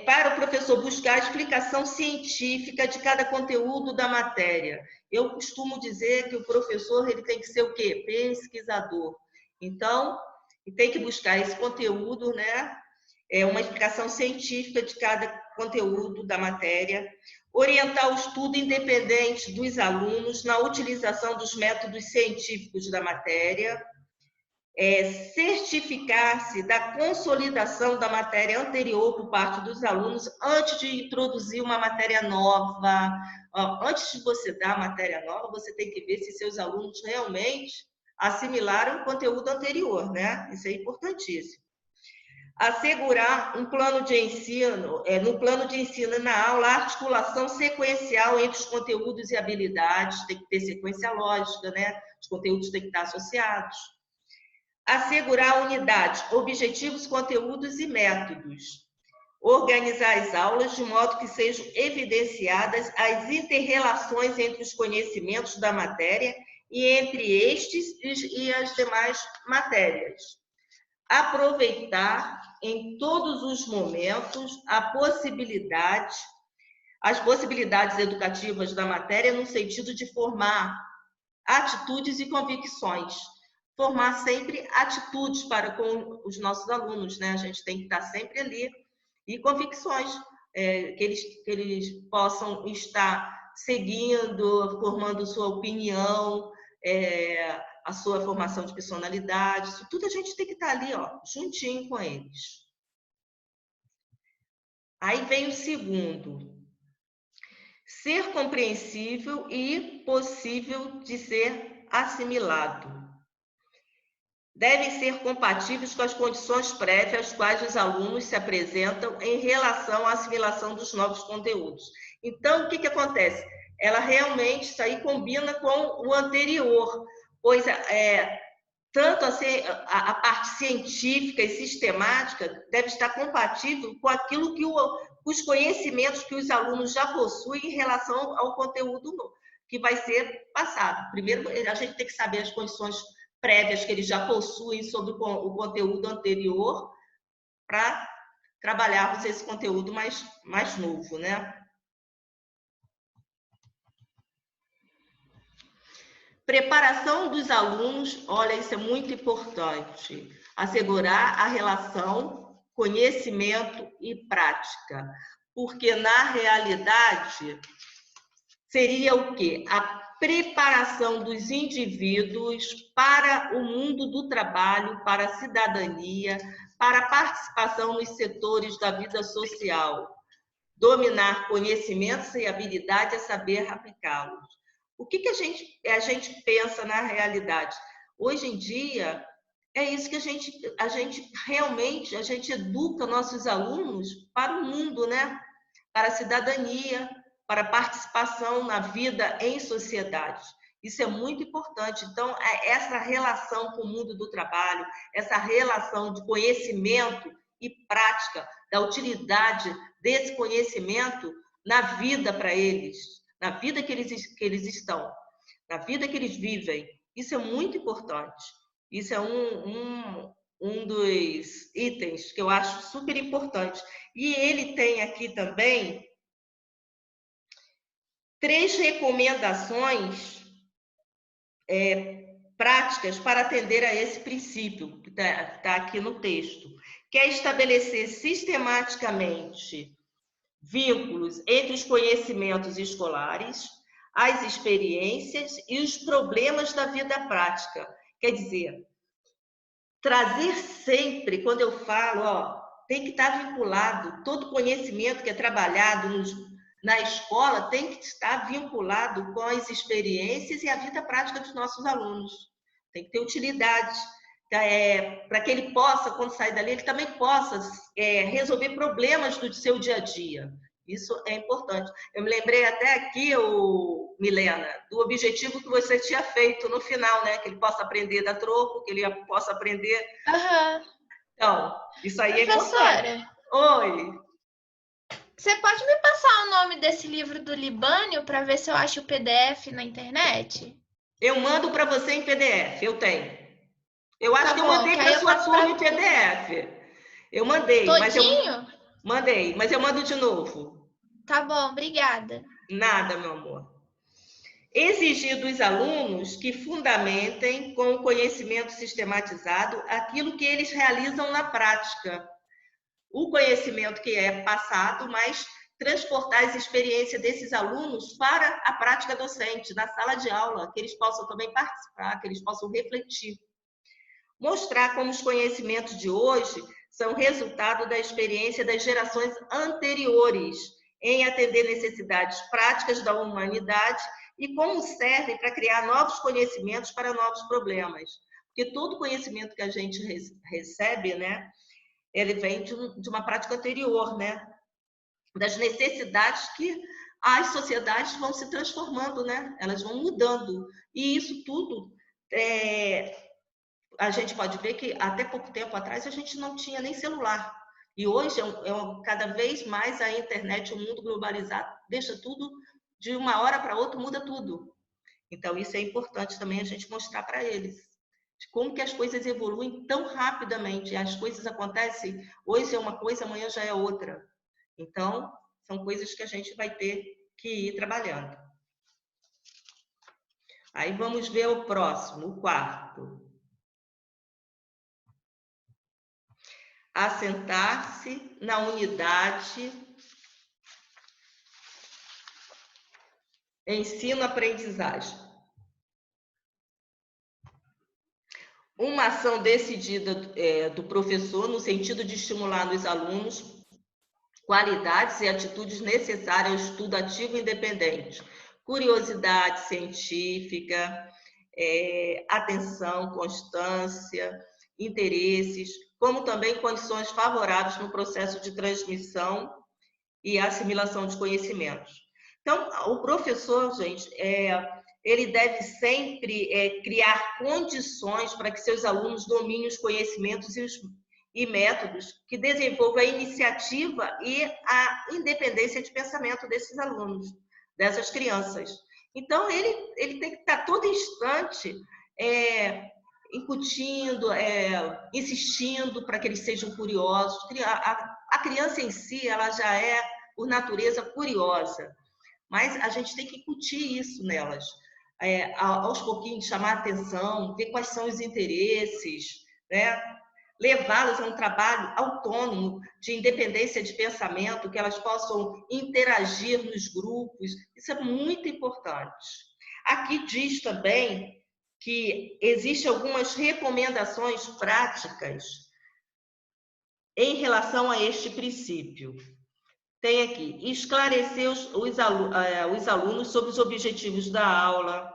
para o professor buscar a explicação científica de cada conteúdo da matéria. Eu costumo dizer que o professor ele tem que ser o quê? Pesquisador. Então, tem que buscar esse conteúdo, né? Uma explicação científica de cada conteúdo da matéria, orientar o estudo independente dos alunos na utilização dos métodos científicos da matéria, certificar-se da consolidação da matéria anterior por parte dos alunos antes de introduzir uma matéria nova. Antes de você dar a matéria nova, você tem que ver se seus alunos realmente assimilaram o conteúdo anterior, né? Isso é importantíssimo. Assegurar um plano de ensino, no plano de ensino e na aula, a articulação sequencial entre os conteúdos e habilidades, tem que ter sequência lógica, né? Os conteúdos têm que estar associados. Assegurar a unidade, objetivos, conteúdos e métodos. Organizar as aulas de modo que sejam evidenciadas as inter-relações entre os conhecimentos da matéria e entre estes e as demais matérias. Aproveitar em todos os momentos as possibilidades educativas da matéria no sentido de formar atitudes e convicções. Formar sempre atitudes para com os nossos alunos, né? A gente tem que estar sempre ali. E convicções, que eles possam estar seguindo, formando sua opinião, a sua formação de personalidade. Isso tudo a gente tem que estar ali, ó, juntinho com eles. Aí vem o segundo. Ser compreensível e possível de ser assimilado. Devem ser compatíveis com as condições prévias às quais os alunos se apresentam em relação à assimilação dos novos conteúdos. Então, o que acontece? Ela realmente, isso aí combina com o anterior, pois tanto assim, a parte científica e sistemática deve estar compatível com aquilo que os conhecimentos que os alunos já possuem em relação ao conteúdo novo, que vai ser passado. Primeiro, a gente tem que saber as condições prévias que eles já possuem sobre o conteúdo anterior para trabalharmos esse conteúdo mais novo, né? Preparação dos alunos, olha, isso é muito importante. Assegurar a relação conhecimento e prática, porque na realidade seria o quê? A preparação dos indivíduos para o mundo do trabalho, para a cidadania, para a participação nos setores da vida social. Dominar conhecimentos e habilidade é saber aplicá-los. O que a gente pensa na realidade? Hoje em dia, é isso que a gente realmente educa nossos alunos para o mundo, né? Para a cidadania, para a participação na vida em sociedade. Isso é muito importante. Então, essa relação com o mundo do trabalho, essa relação de conhecimento e prática, da utilidade desse conhecimento na vida para eles, na vida que eles estão, na vida que eles vivem. Isso é muito importante. Isso é um dos itens que eu acho super importante. E ele tem aqui também 3 recomendações práticas para atender a esse princípio, que está aqui no texto, que é estabelecer sistematicamente vínculos entre os conhecimentos escolares, as experiências e os problemas da vida prática. Quer dizer, trazer sempre, quando eu falo, tem que estar vinculado, todo conhecimento que é trabalhado na escola tem que estar vinculado com as experiências e a vida prática dos nossos alunos. Tem que ter utilidade, para que ele possa, quando sair dali, ele também possa resolver problemas do seu dia a dia. Isso é importante. Eu me lembrei até aqui, Milena, do objetivo que você tinha feito no final, né? Que ele possa aprender a dar troco, que ele possa aprender... Aham. Então, isso aí Professora, é importante. Oi. Você pode me passar o nome desse livro do Libânio para ver se eu acho o PDF na internet? Eu mando para você em PDF, eu tenho. Eu acho que eu bom, mandei que aí para eu sua passo turma pra em PDF. Eu mandei, Todinho? Mandei, mas eu mando de novo. Tá bom, obrigada. Nada, meu amor. Exigir dos alunos que fundamentem com o conhecimento sistematizado aquilo que eles realizam na prática. o conhecimento que é passado, mas transportar as experiências desses alunos para a prática docente, na sala de aula, que eles possam também participar, que eles possam refletir. Mostrar como os conhecimentos de hoje são resultado da experiência das gerações anteriores em atender necessidades práticas da humanidade e como servem para criar novos conhecimentos para novos problemas. Porque todo conhecimento que a gente recebe, né, ele vem de uma prática anterior, né, das necessidades que as sociedades vão se transformando, né, elas vão mudando. E isso tudo, a gente pode ver que até pouco tempo atrás a gente não tinha nem celular. E hoje, cada vez mais a internet, o mundo globalizado, deixa tudo, de uma hora para outra, muda tudo. Então, isso é importante também a gente mostrar para eles. Como que as coisas evoluem tão rapidamente. As coisas acontecem, hoje é uma coisa, amanhã já é outra. Então, são coisas que a gente vai ter que ir trabalhando. Aí vamos ver o próximo, o quarto. Assentar-se na unidade ensino-aprendizagem. Uma ação decidida do professor no sentido de estimular nos alunos qualidades e atitudes necessárias ao estudo ativo e independente, curiosidade científica, atenção, constância, interesses, como também condições favoráveis no processo de transmissão e assimilação de conhecimentos. Então, o professor, gente, ele deve sempre criar condições para que seus alunos dominem os conhecimentos e métodos que desenvolvam a iniciativa e a independência de pensamento desses alunos, dessas crianças. Então, ele tem que estar todo instante incutindo, insistindo para que eles sejam curiosos. A criança em si, ela já é, por natureza, curiosa, mas a gente tem que incutir isso nelas. Aos pouquinhos, chamar a atenção, ver quais são os interesses, né? Levá-las a um trabalho autônomo, de independência de pensamento, que elas possam interagir nos grupos. Isso é muito importante. Aqui diz também que existem algumas recomendações práticas em relação a este princípio. Tem aqui, esclarecer os alunos sobre os objetivos da aula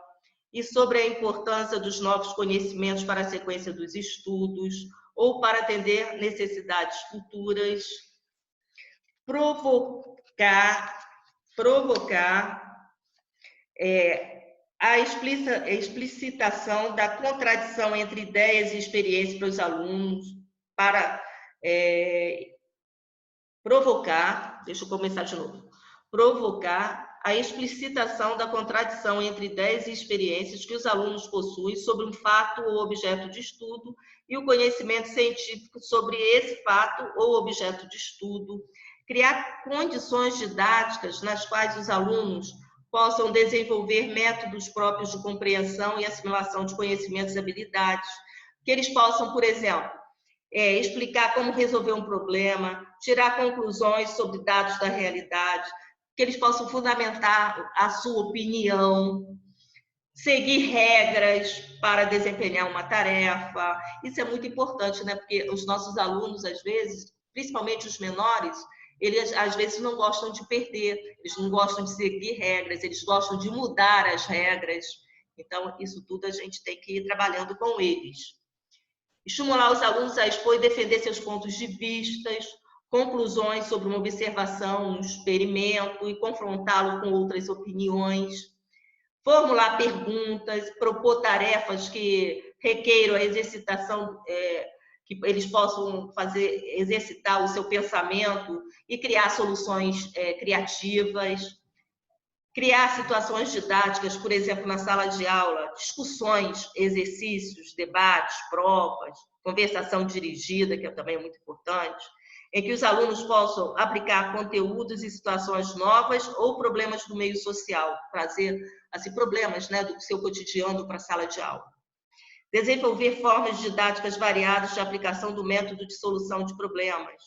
e sobre a importância dos novos conhecimentos para a sequência dos estudos ou para atender necessidades futuras. Provocar a explicitação da contradição entre ideias e experiências para os alunos, para provocar a explicitação da contradição entre ideias e experiências que os alunos possuem sobre um fato ou objeto de estudo e o conhecimento científico sobre esse fato ou objeto de estudo, criar condições didáticas nas quais os alunos possam desenvolver métodos próprios de compreensão e assimilação de conhecimentos e habilidades, que eles possam, por exemplo, explicar como resolver um problema, tirar conclusões sobre dados da realidade, que eles possam fundamentar a sua opinião, seguir regras para desempenhar uma tarefa. Isso é muito importante, né? Porque os nossos alunos, às vezes, principalmente os menores, eles às vezes não gostam de perder, eles não gostam de seguir regras, eles gostam de mudar as regras. Então, isso tudo a gente tem que ir trabalhando com eles. Estimular os alunos a expor e defender seus pontos de vista, conclusões sobre uma observação, um experimento e confrontá-lo com outras opiniões. Formular perguntas, propor tarefas que requeiram a exercitação, que eles possam exercitar o seu pensamento e criar soluções criativas. Criar situações didáticas, por exemplo, na sala de aula, discussões, exercícios, debates, provas, conversação dirigida, que também é muito importante, em que os alunos possam aplicar conteúdos e situações novas ou problemas do meio social, trazer assim, problemas, né, do seu cotidiano para a sala de aula. Desenvolver formas didáticas variadas de aplicação do método de solução de problemas,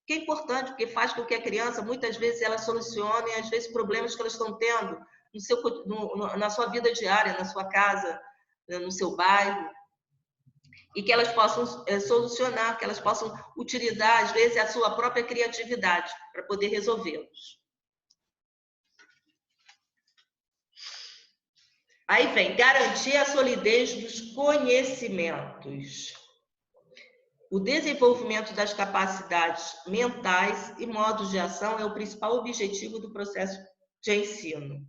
que é importante, porque faz com que a criança, muitas vezes, ela solucione, às vezes, problemas que elas estão tendo na sua vida diária, na sua casa, no seu bairro, e que elas possam solucionar, que elas possam utilizar, às vezes, a sua própria criatividade para poder resolvê-los. Aí vem, garantir a solidez dos conhecimentos. O desenvolvimento das capacidades mentais e modos de ação é o principal objetivo do processo de ensino.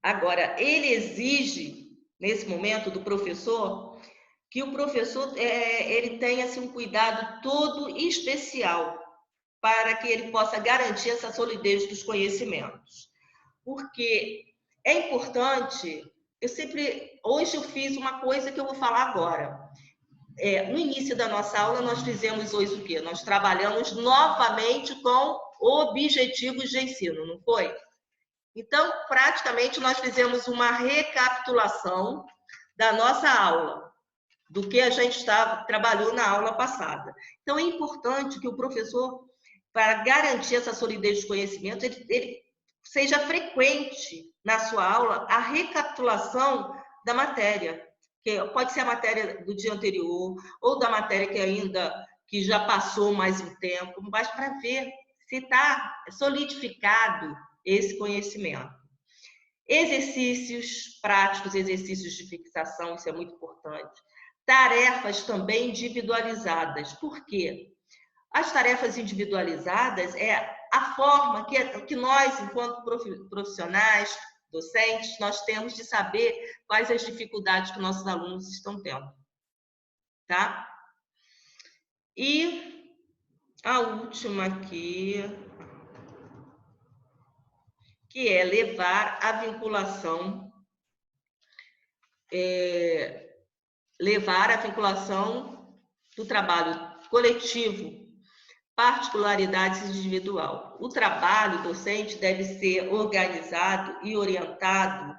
Agora, ele exige, nesse momento, do professor, que o professor ele tenha assim, um cuidado todo especial para que ele possa garantir essa solidez dos conhecimentos. Porque é importante, hoje eu fiz uma coisa que eu vou falar agora. No início da nossa aula, nós fizemos hoje o quê? Nós trabalhamos novamente com objetivos de ensino, não foi? Então, praticamente, nós fizemos uma recapitulação da nossa aula, do que a gente trabalhou na aula passada. Então, é importante que o professor, para garantir essa solidez de conhecimento, ele seja frequente na sua aula a recapitulação da matéria, que pode ser a matéria do dia anterior, ou da matéria que já passou mais um tempo, mas para ver se está solidificado esse conhecimento. Exercícios práticos, exercícios de fixação, isso é muito importante. Tarefas também individualizadas. Por quê? As tarefas individualizadas é a forma que nós, enquanto profissionais, docentes, nós temos de saber quais as dificuldades que nossos alunos estão tendo. Tá? E a última aqui, que é levar a vinculação, do trabalho coletivo, particularidades individual. O trabalho docente deve ser organizado e orientado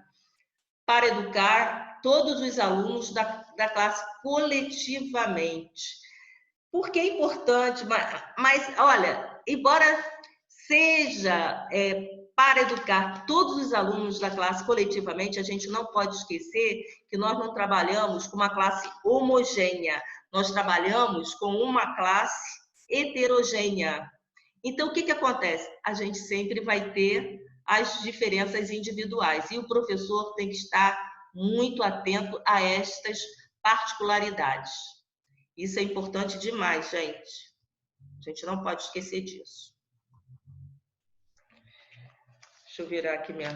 para educar todos os alunos da classe coletivamente. Por que é importante? Mas olha, embora seja para educar todos os alunos da classe coletivamente, a gente não pode esquecer que nós não trabalhamos com uma classe homogênea, nós trabalhamos com uma classe heterogênea. Então, o que acontece? A gente sempre vai ter as diferenças individuais e o professor tem que estar muito atento a estas particularidades. Isso é importante demais, gente. A gente não pode esquecer disso. Deixa eu virar aqui minha...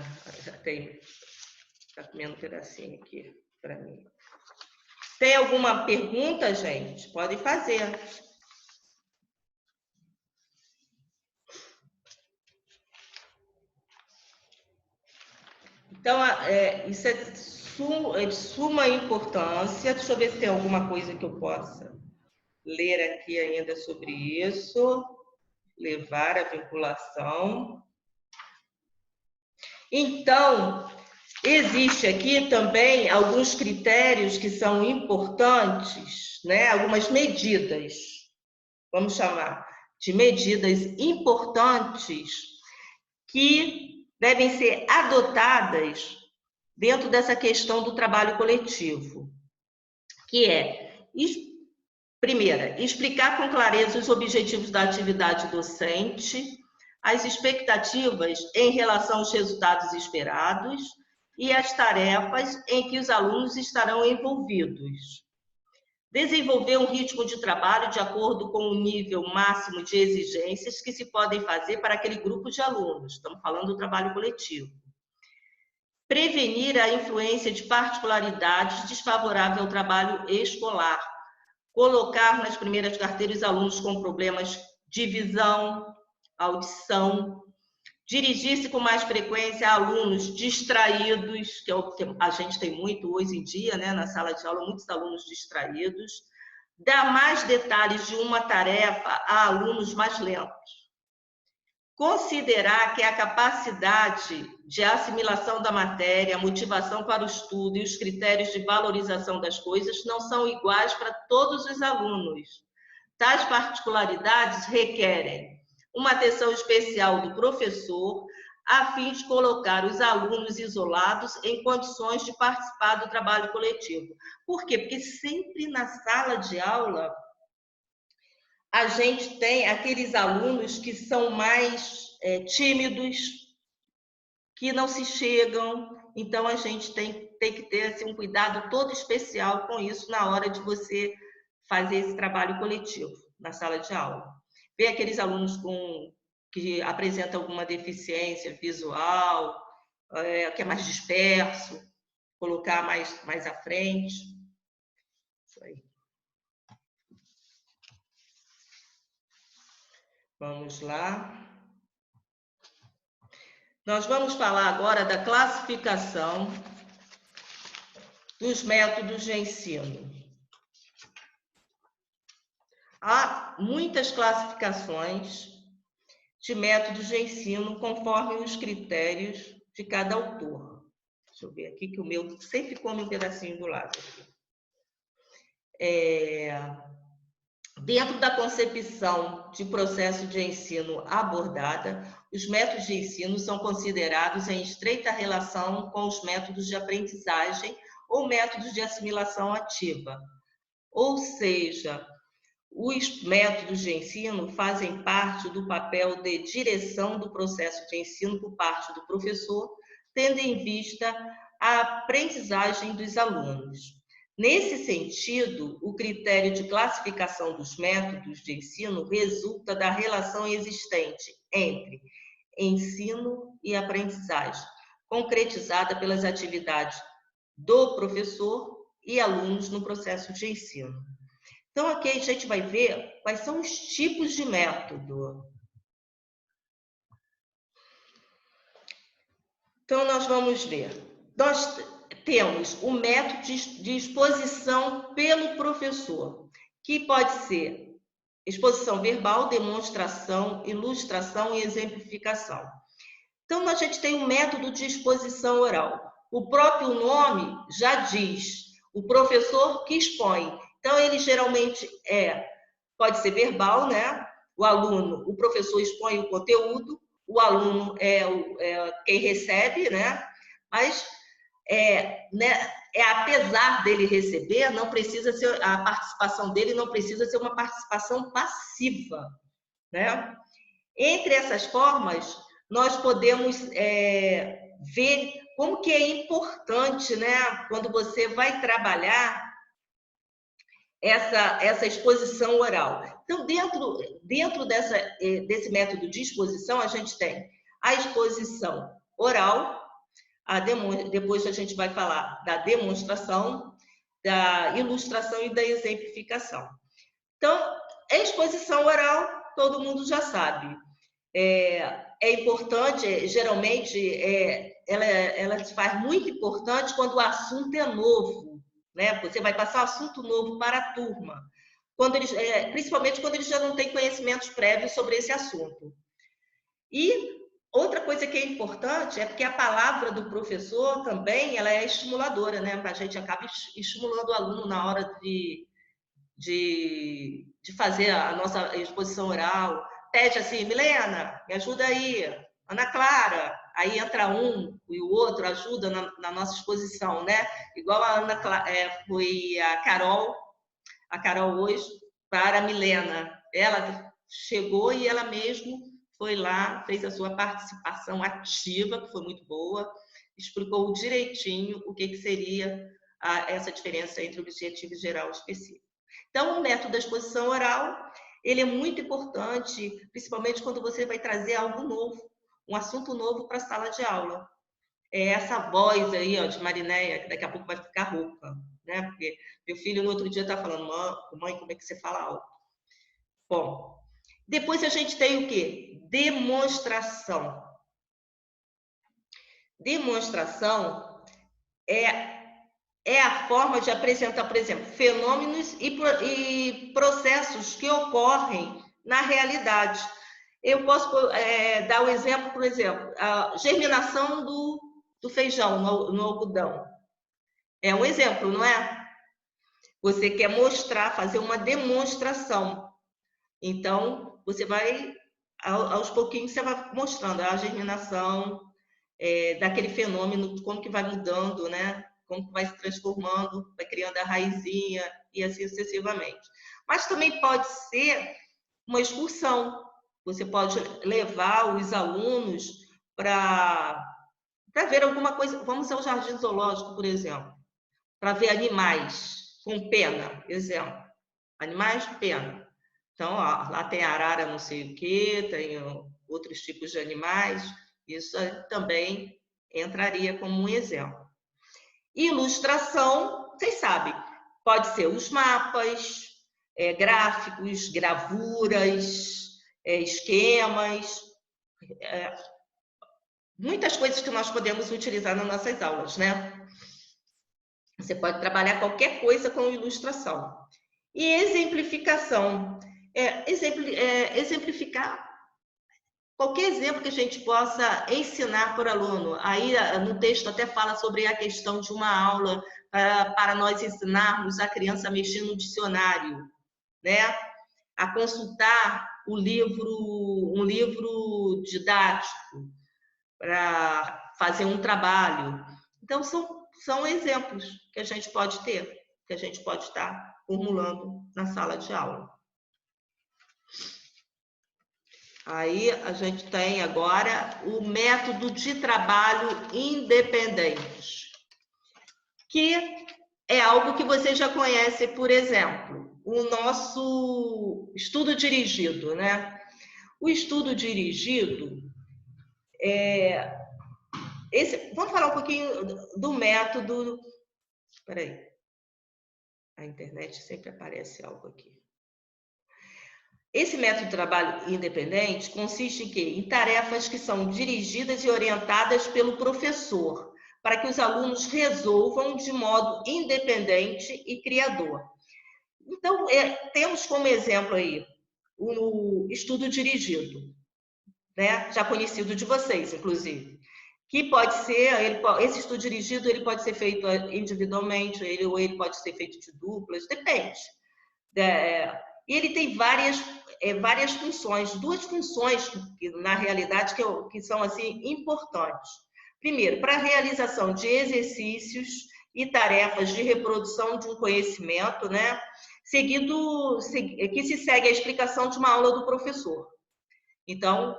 Está comendo um pedacinho aqui para mim. Tem alguma pergunta, gente? Podem fazer. Então, isso é de suma importância. Deixa eu ver se tem alguma coisa que eu possa ler aqui ainda sobre isso. Levar a vinculação. Então, existe aqui também alguns critérios que são importantes, né? Algumas medidas, vamos chamar de medidas importantes que devem ser adotadas dentro dessa questão do trabalho coletivo, que é, primeira, explicar com clareza os objetivos da atividade docente, as expectativas em relação aos resultados esperados e as tarefas em que os alunos estarão envolvidos. Desenvolver um ritmo de trabalho de acordo com o nível máximo de exigências que se podem fazer para aquele grupo de alunos. Estamos falando do trabalho coletivo. Prevenir a influência de particularidades desfavoráveis ao trabalho escolar. Colocar nas primeiras carteiras alunos com problemas de visão, audição, dirigir-se com mais frequência a alunos distraídos, que é o que a gente tem muito hoje em dia, né, na sala de aula, muitos alunos distraídos, dar mais detalhes de uma tarefa a alunos mais lentos. Considerar que a capacidade de assimilação da matéria, a motivação para o estudo e os critérios de valorização das coisas não são iguais para todos os alunos. Tais particularidades requerem uma atenção especial do professor, a fim de colocar os alunos isolados em condições de participar do trabalho coletivo. Por quê? Porque sempre na sala de aula a gente tem aqueles alunos que são mais tímidos, que não se chegam, então a gente tem que ter assim, um cuidado todo especial com isso na hora de você fazer esse trabalho coletivo na sala de aula. Ver aqueles alunos que apresentam alguma deficiência visual, que é mais disperso, colocar mais à frente. Isso aí. Vamos lá. Nós vamos falar agora da classificação dos métodos de ensino. Há muitas classificações de métodos de ensino conforme os critérios de cada autor. Deixa eu ver aqui que o meu sempre come um pedacinho do lado. Dentro da concepção de processo de ensino abordada, os métodos de ensino são considerados em estreita relação com os métodos de aprendizagem ou métodos de assimilação ativa. Ou seja, os métodos de ensino fazem parte do papel de direção do processo de ensino por parte do professor, tendo em vista a aprendizagem dos alunos. Nesse sentido, o critério de classificação dos métodos de ensino resulta da relação existente entre ensino e aprendizagem, concretizada pelas atividades do professor e alunos no processo de ensino. Então, aqui a gente vai ver quais são os tipos de método. Então, nós vamos ver. Nós temos o método de exposição pelo professor, que pode ser exposição verbal, demonstração, ilustração e exemplificação. Então, a gente tem o método de exposição oral. O próprio nome já diz, o professor que expõe. Então, ele geralmente pode ser verbal, né? O professor expõe o conteúdo, o aluno é quem recebe, né? Mas, apesar dele receber, não precisa ser, a participação dele não precisa ser uma participação passiva, né? Entre essas formas, nós podemos ver como que é importante, né? Quando você vai trabalhar essa exposição oral. Então, dentro desse método de exposição, a gente tem a exposição oral, depois a gente vai falar da demonstração, da ilustração e da exemplificação. Então, a exposição oral, todo mundo já sabe. É importante, geralmente, ela se faz muito importante quando o assunto é novo, né? Você vai passar um assunto novo para a turma, principalmente quando eles já não têm conhecimentos prévios sobre esse assunto. E outra coisa que é importante é porque a palavra do professor também ela é estimuladora, né? A gente acaba estimulando o aluno na hora de fazer a nossa exposição oral. Pede assim, Milena, me ajuda aí, Ana Clara. Aí entra um e o outro ajuda na nossa exposição, né? Igual a Ana Clara, foi a Carol hoje para a Milena. Ela chegou e ela mesmo foi lá, fez a sua participação ativa, que foi muito boa, explicou direitinho o que seria essa diferença entre objetivo geral e específico. Então, o método da exposição oral, ele é muito importante, principalmente quando você vai trazer algo novo, um assunto novo para a sala de aula. Essa voz aí, ó, de Marinéia, que daqui a pouco vai ficar rouca, né? Porque meu filho no outro dia está falando, mãe, como é que você fala alto? Bom, depois a gente tem o quê? Demonstração. Demonstração é a forma de apresentar, por exemplo, fenômenos e processos que ocorrem na realidade. Eu posso dar um exemplo, por exemplo, a germinação do feijão no algodão. É um exemplo, não é? Você quer mostrar, fazer uma demonstração. Então, você vai, aos pouquinhos, você vai mostrando a germinação daquele fenômeno, como que vai mudando, né? Como que vai se transformando, vai criando a raizinha e assim sucessivamente. Mas também pode ser uma excursão. Você pode levar os alunos para ver alguma coisa. Vamos ao jardim zoológico, por exemplo, para ver animais com pena, exemplo. Animais de pena. Então, ó, lá tem arara não sei o quê, tem outros tipos de animais. Isso também entraria como um exemplo. Ilustração, vocês sabem, pode ser os mapas, gráficos, gravuras, esquemas, muitas coisas que nós podemos utilizar nas nossas aulas, né? Você pode trabalhar qualquer coisa com ilustração. E exemplificação. Exemplificar qualquer exemplo que a gente possa ensinar para o aluno. Aí no texto até fala sobre a questão de uma aula para nós ensinarmos a criança a mexer no dicionário, né? A consultar um livro didático para fazer um trabalho. Então, são exemplos que a gente pode ter, que a gente pode estar formulando na sala de aula. Aí a gente tem agora o método de trabalho independente, que é algo que você já conhece, por exemplo, o nosso estudo dirigido, né? O estudo dirigido vamos falar um pouquinho do método. Espera aí. A internet sempre aparece algo aqui. Esse método de trabalho independente consiste em quê? Em tarefas que são dirigidas e orientadas pelo professor, para que os alunos resolvam de modo independente e criador. Então, temos como exemplo aí o estudo dirigido, né? Já conhecido de vocês, inclusive. Que pode ser, esse estudo dirigido ele pode ser feito individualmente, ou ele pode ser feito de duplas, depende. E ele tem várias funções, duas funções, na realidade, que são assim, importantes. Primeiro, para a realização de exercícios e tarefas de reprodução de um conhecimento, né? Que se segue a explicação de uma aula do professor. Então,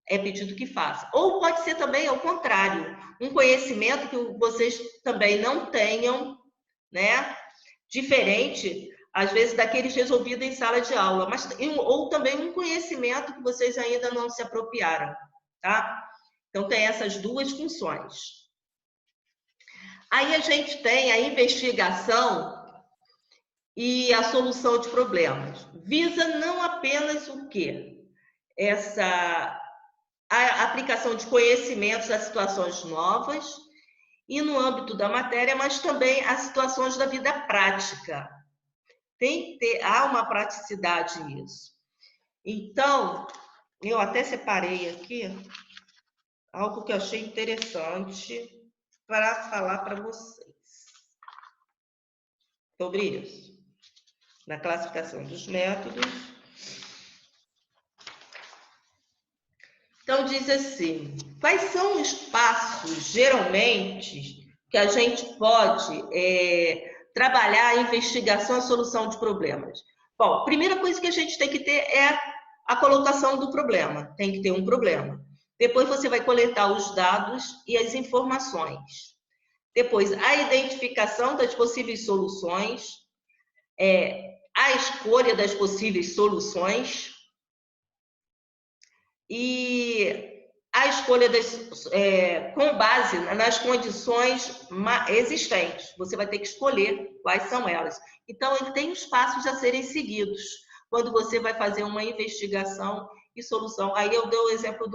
é pedido que faça. Ou pode ser também ao contrário, um conhecimento que vocês também não tenham, né? Diferente, às vezes, daqueles resolvidos em sala de aula, ou também um conhecimento que vocês ainda não se apropriaram, tá? Então, tem essas duas funções. Aí a gente tem a investigação e a solução de problemas. Visa não apenas o quê? A aplicação de conhecimentos a situações novas e no âmbito da matéria, mas também a situações da vida prática. Há uma praticidade nisso. Então, eu até separei aqui algo que eu achei interessante para falar para vocês sobre isso. Na classificação dos métodos. Então, diz assim, quais são os passos, geralmente, que a gente pode trabalhar a investigação e a solução de problemas? Bom, a primeira coisa que a gente tem que ter é a colocação do problema. Tem que ter um problema. Depois você vai coletar os dados e as informações. Depois, a identificação das possíveis soluções, a escolha das possíveis soluções, e a escolha com base nas condições existentes. Você vai ter que escolher quais são elas. Então, tem os passos a serem seguidos quando você vai fazer uma investigação e solução. Aí eu dei o exemplo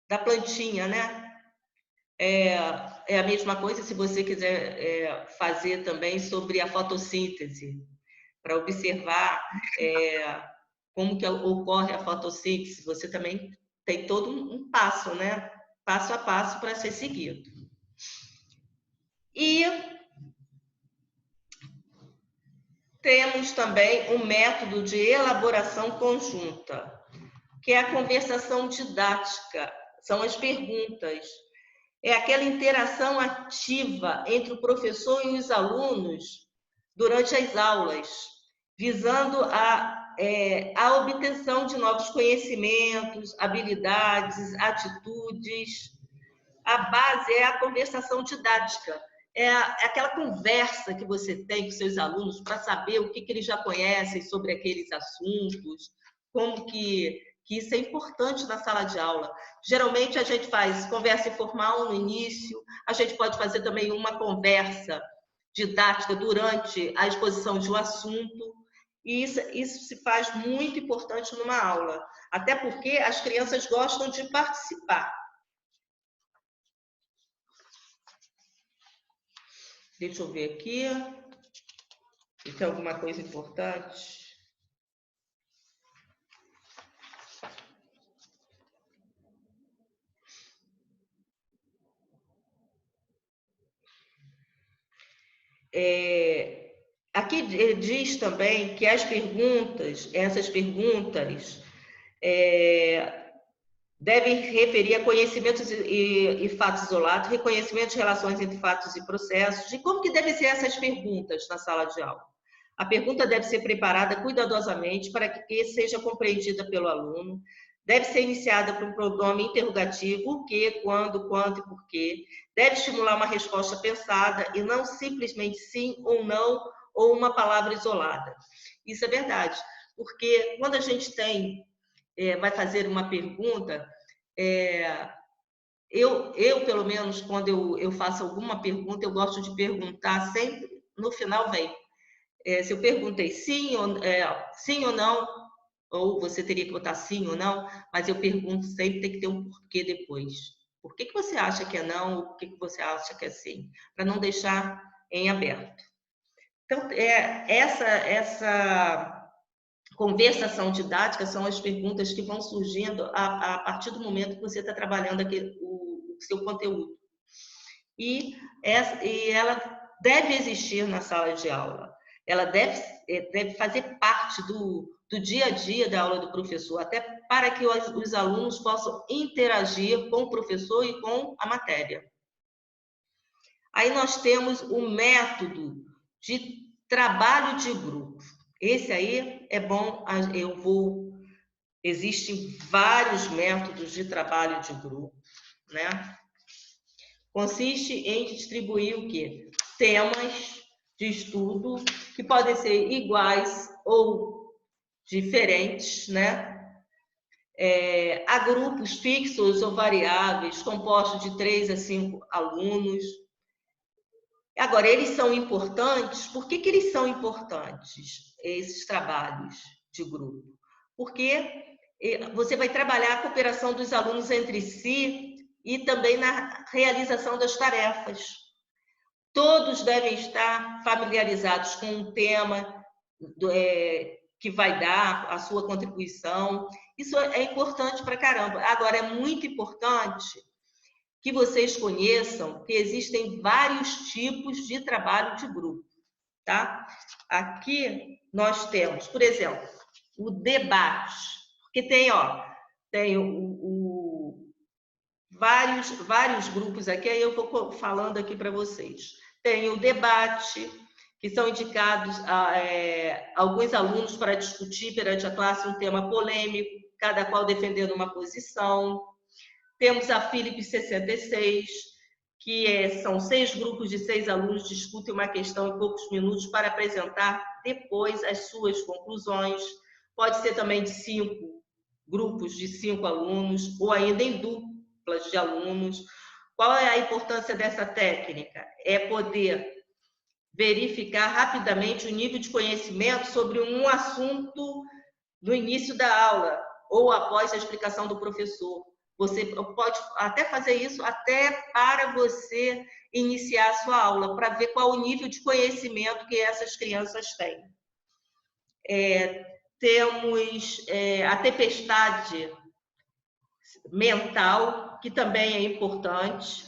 da plantinha, né? É a mesma coisa se você quiser fazer também sobre a fotossíntese, para observar como que ocorre a fotossíntese. Você também tem todo um passo, né? Passo a passo para ser seguido. E Temos também um método de elaboração conjunta, que é a conversação didática, são as perguntas. É aquela interação ativa entre o professor e os alunos durante as aulas, visando a obtenção de novos conhecimentos, habilidades, atitudes. A base é a conversação didática, é aquela conversa que você tem com seus alunos para saber o que eles já conhecem sobre aqueles assuntos, como que isso é importante na sala de aula. Geralmente a gente faz conversa informal no início, a gente pode fazer também uma conversa didática durante a exposição de um assunto, e isso se faz muito importante numa aula, até porque as crianças gostam de participar. Deixa eu ver aqui se tem alguma coisa importante. Aqui diz também que as perguntas, essas perguntas, devem referir a conhecimentos e fatos isolados, reconhecimento de relações entre fatos e processos, de como que devem ser essas perguntas na sala de aula. A pergunta deve ser preparada cuidadosamente para que seja compreendida pelo aluno, deve ser iniciada por um pronome interrogativo, o que, quando, quanto e por quê, deve estimular uma resposta pensada e não simplesmente sim ou não, ou uma palavra isolada. Isso é verdade, porque quando a gente vai fazer uma pergunta, eu pelo menos, quando eu faço alguma pergunta, eu gosto de perguntar sempre, no final vem, se eu perguntei sim ou não, ou você teria que botar sim ou não, mas eu pergunto sempre, tem que ter um porquê depois. Por que você acha que é não, ou por que você acha que é sim? Para não deixar em aberto. Então, essa conversação didática são as perguntas que vão surgindo a partir do momento que você está trabalhando aqui o seu conteúdo. E ela deve existir na sala de aula. Ela deve fazer parte do dia a dia da aula do professor, até para que os alunos possam interagir com o professor e com a matéria. Aí nós temos o método de trabalho de grupo. Esse aí é bom, existem vários métodos de trabalho de grupo, né? Consiste em distribuir o quê? Temas de estudo que podem ser iguais ou diferentes, né? Há grupos fixos ou variáveis, compostos de 3 a 5 alunos. Agora, eles são importantes. Por que eles são importantes, esses trabalhos de grupo? Porque você vai trabalhar a cooperação dos alunos entre si e também na realização das tarefas. Todos devem estar familiarizados com um tema que vai dar a sua contribuição. Isso é importante pra caramba. Agora, é muito importante que vocês conheçam que existem vários tipos de trabalho de grupo, tá? Aqui nós temos, por exemplo, o debate, que tem vários grupos aqui, aí eu vou falando aqui para vocês. Tem o debate, que são indicados alguns alunos para discutir perante a classe um tema polêmico, cada qual defendendo uma posição. Temos a Philips 66, que são 6 grupos de 6 alunos que discutem uma questão em poucos minutos para apresentar depois as suas conclusões. Pode ser também de 5 grupos de 5 alunos, ou ainda em duplas de alunos. Qual é a importância dessa técnica? É poder verificar rapidamente o nível de conhecimento sobre um assunto no início da aula, ou após a explicação do professor. Você pode até fazer isso até para você iniciar a sua aula, para ver qual o nível de conhecimento que essas crianças têm. Temos a tempestade mental, que também é importante,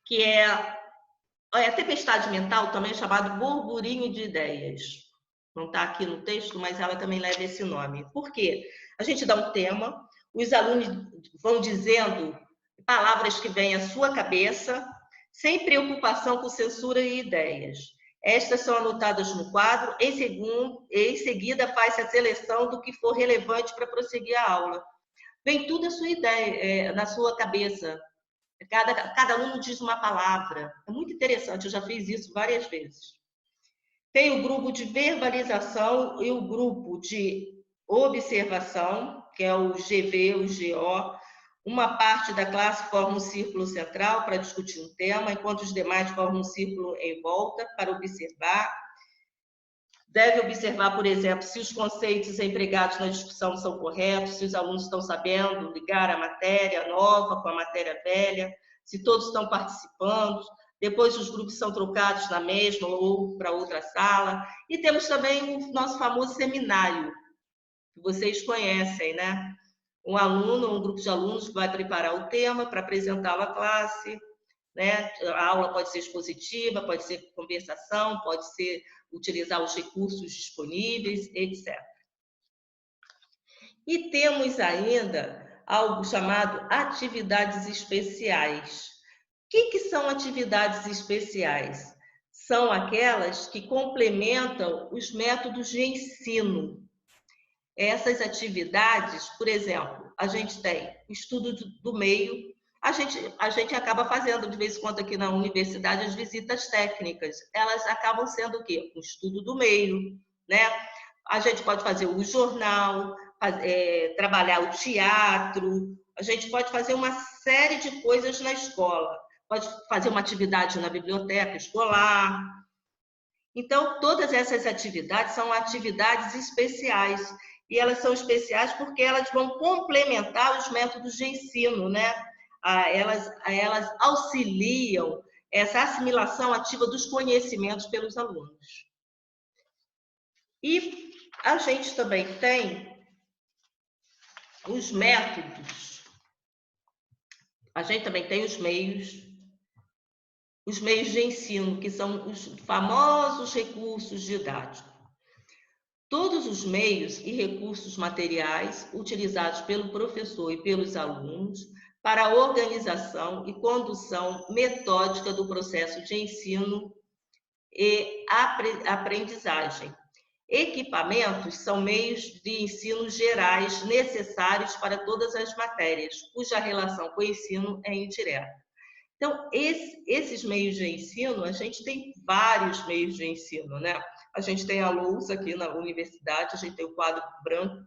que é A tempestade mental também é chamada burburinho de ideias. Não está aqui no texto, mas ela também leva esse nome. Por quê? A gente dá um tema, os alunos vão dizendo palavras que vêm à sua cabeça, sem preocupação com censura e ideias. Estas são anotadas no quadro, em seguida faz-se a seleção do que for relevante para prosseguir a aula. Vem tudo a sua ideia, na sua cabeça. Cada aluno diz uma palavra. É muito interessante, eu já fiz isso várias vezes. Tem o grupo de verbalização e o grupo de observação, que é o GV, o GO. Uma parte da classe forma um círculo central para discutir um tema, enquanto os demais formam um círculo em volta para observar. Deve observar, por exemplo, se os conceitos empregados na discussão são corretos, se os alunos estão sabendo ligar a matéria nova com a matéria velha, se todos estão participando. Depois os grupos são trocados na mesma ou para outra sala. E temos também o nosso famoso seminário, que vocês conhecem, né? Um aluno, um grupo de alunos vai preparar o tema para apresentá-lo à classe, né? A aula pode ser expositiva, pode ser conversação, pode ser utilizar os recursos disponíveis, etc. E temos ainda algo chamado atividades especiais. O que são atividades especiais? São aquelas que complementam os métodos de ensino. Essas atividades, por exemplo, a gente tem o estudo do meio, a gente acaba fazendo de vez em quando aqui na universidade as visitas técnicas. Elas acabam sendo o quê? O estudo do meio, né? A gente pode fazer o jornal, trabalhar o teatro, a gente pode fazer uma série de coisas na escola, pode fazer uma atividade na biblioteca escolar. Então, todas essas atividades são atividades especiais. E elas são especiais porque elas vão complementar os métodos de ensino, né? Elas auxiliam essa assimilação ativa dos conhecimentos pelos alunos. E a gente também tem os métodos, a gente também tem os meios de ensino, que são os famosos recursos didáticos. Todos os meios e recursos materiais utilizados pelo professor e pelos alunos para a organização e condução metódica do processo de ensino e aprendizagem. Equipamentos são meios de ensino gerais necessários para todas as matérias, cuja relação com o ensino é indireta. Então, esses meios de ensino, a gente tem vários meios de ensino, né? A gente tem a lousa aqui na universidade, a gente tem o quadro branco,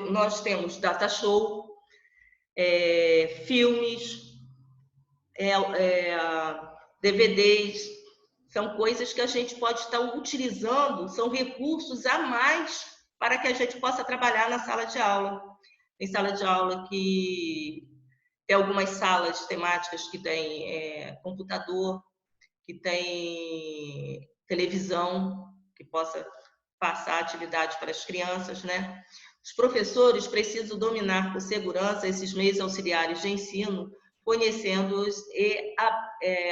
nós temos data show, filmes, DVDs, são coisas que a gente pode estar utilizando, são recursos a mais para que a gente possa trabalhar na sala de aula. Tem sala de aula que tem algumas salas temáticas que tem computador, que tem televisão, que possa passar atividade para as crianças, né? Os professores precisam dominar com segurança esses meios auxiliares de ensino, conhecendo-os e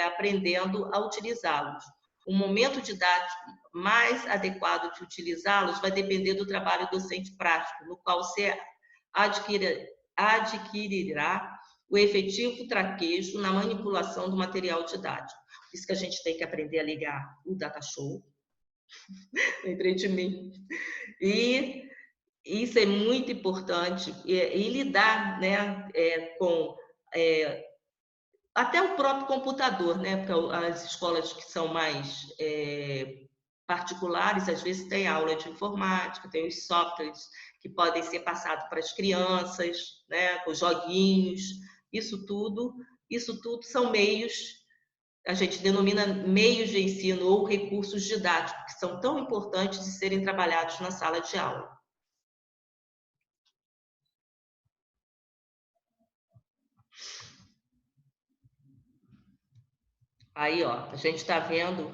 aprendendo a utilizá-los. O momento didático mais adequado de utilizá-los vai depender do trabalho docente prático, no qual se adquirirá o efetivo traquejo na manipulação do material didático. Por isso que a gente tem que aprender a ligar o data show, lembrei de mim, e isso é muito importante, e lidar, né, com até o próprio computador, né, porque as escolas que são mais particulares, às vezes tem aula de informática, tem os softwares que podem ser passados para as crianças, né, com joguinhos, isso tudo são meios, a gente denomina meios de ensino ou recursos didáticos, que são tão importantes de serem trabalhados na sala de aula. Aí, ó, a gente está vendo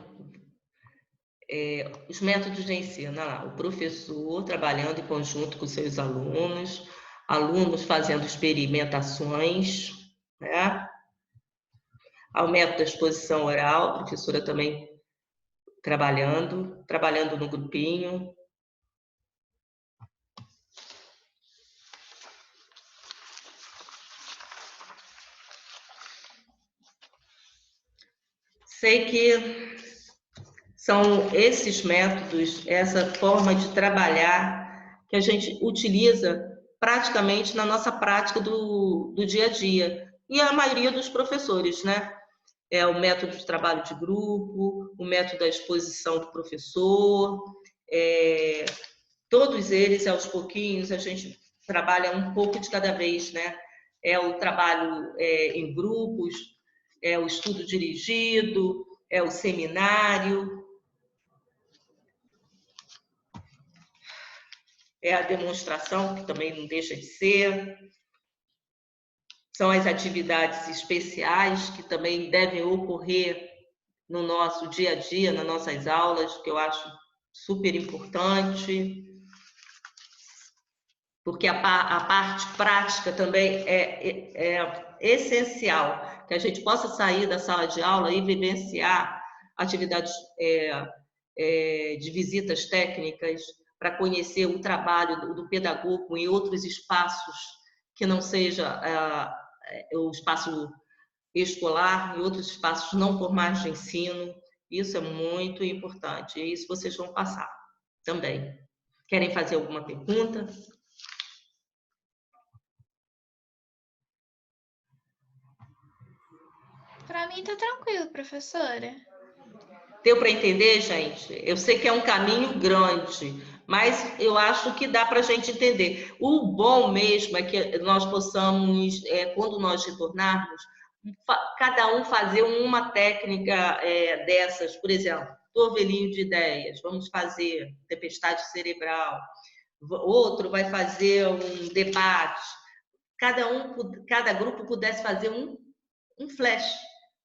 os métodos de ensino. Olha lá, o professor trabalhando em conjunto com seus alunos, alunos fazendo experimentações, né? ao método da exposição oral, a professora também trabalhando no grupinho. Sei que são esses métodos, essa forma de trabalhar que a gente utiliza praticamente na nossa prática do dia a dia. E a maioria dos professores, né? É o método de trabalho de grupo, o método da exposição do professor, todos eles, aos pouquinhos, a gente trabalha um pouco de cada vez, né? É o trabalho em grupos, é o estudo dirigido, é o seminário, é a demonstração, que também não deixa de ser. São as atividades especiais que também devem ocorrer no nosso dia a dia, nas nossas aulas, que eu acho super importante, porque a parte prática também é essencial, que a gente possa sair da sala de aula e vivenciar atividades de visitas técnicas para conhecer o trabalho do pedagogo em outros espaços que não seja o espaço escolar, em outros espaços não formais de ensino. Isso é muito importante, e isso vocês vão passar também. Querem fazer alguma pergunta? Para mim tá tranquilo, professora. Deu para entender, gente? Eu sei que é um caminho grande, mas eu acho que dá para a gente entender. O bom mesmo é que nós possamos, quando nós retornarmos, cada um fazer uma técnica dessas, por exemplo, torvelinho de ideias, vamos fazer tempestade cerebral, outro vai fazer um debate, cada grupo pudesse fazer um flash,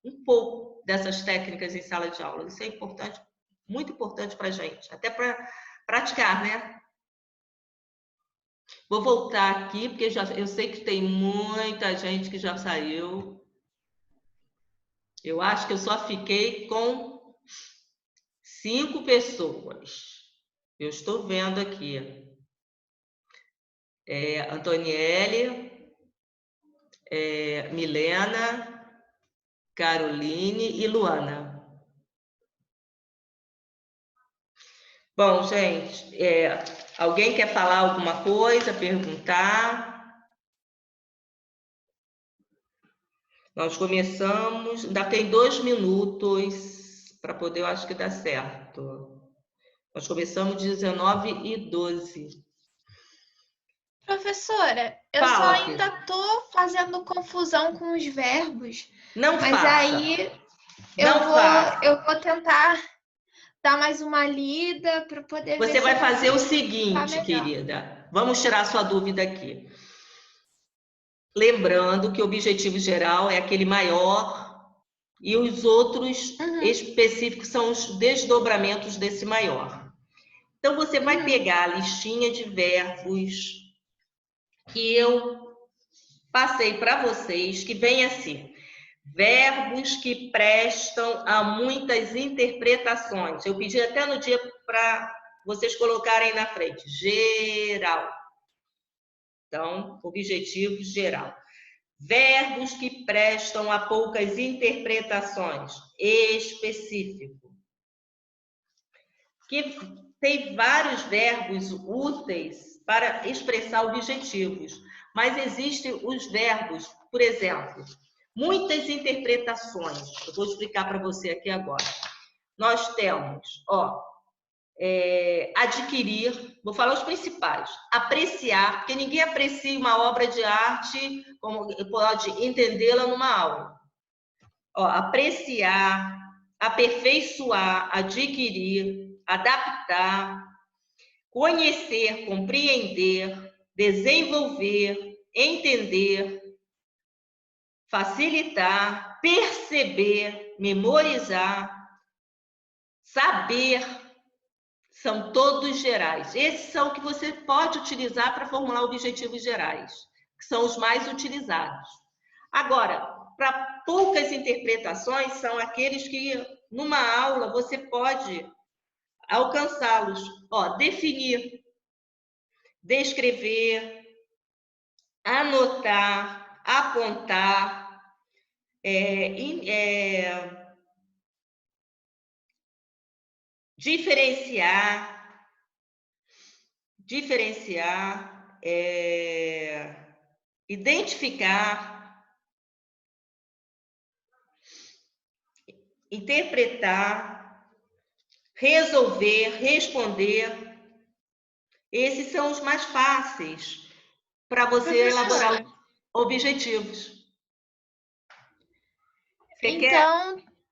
um pouco dessas técnicas em sala de aula. Isso é importante, muito importante para a gente, até para praticar, né? Vou voltar aqui, porque eu sei que tem muita gente que já saiu. Eu acho que eu só fiquei com 5 pessoas. Eu estou vendo aqui. Antoniele, Milena, Caroline e Luana. Bom, gente, alguém quer falar alguma coisa, perguntar? Nós começamos, ainda tem 2 minutos para poder, eu acho que dá certo. Nós começamos 19h12. Professora, eu Fala, só filha. ainda tô fazendo confusão com os verbos, Não mas faça. aí Não faça. eu vou tentar dar mais uma lida para poder ver Você se vai eu fazer o consigo seguinte, melhor. querida. Vamos tirar sua dúvida aqui. Lembrando que o objetivo geral é aquele maior e os outros específicos são os desdobramentos desse maior. Então, você vai pegar a listinha de verbos que eu passei para vocês, que vem assim: verbos que prestam a muitas interpretações. Eu pedi até no dia para vocês colocarem na frente. Geral. Então, objetivo geral. Verbos que prestam a poucas interpretações. Específico. Que tem vários verbos úteis para expressar objetivos, mas existem os verbos, por exemplo, muitas interpretações. Eu vou explicar para você aqui agora. Nós temos, adquirir, vou falar os principais. Apreciar, porque ninguém aprecia uma obra de arte como pode entendê-la numa aula. Apreciar, aperfeiçoar, adquirir, adaptar, conhecer, compreender, desenvolver, entender, facilitar, perceber, memorizar, saber, são todos gerais. Esses são que você pode utilizar para formular objetivos gerais, que são os mais utilizados. Agora, para poucas interpretações, são aqueles que, numa aula, você pode alcançá-los. Ó, definir, descrever, anotar, apontar, diferenciar, identificar, interpretar, resolver, responder. Esses são os mais fáceis para você elaborar objetivos. Você quer?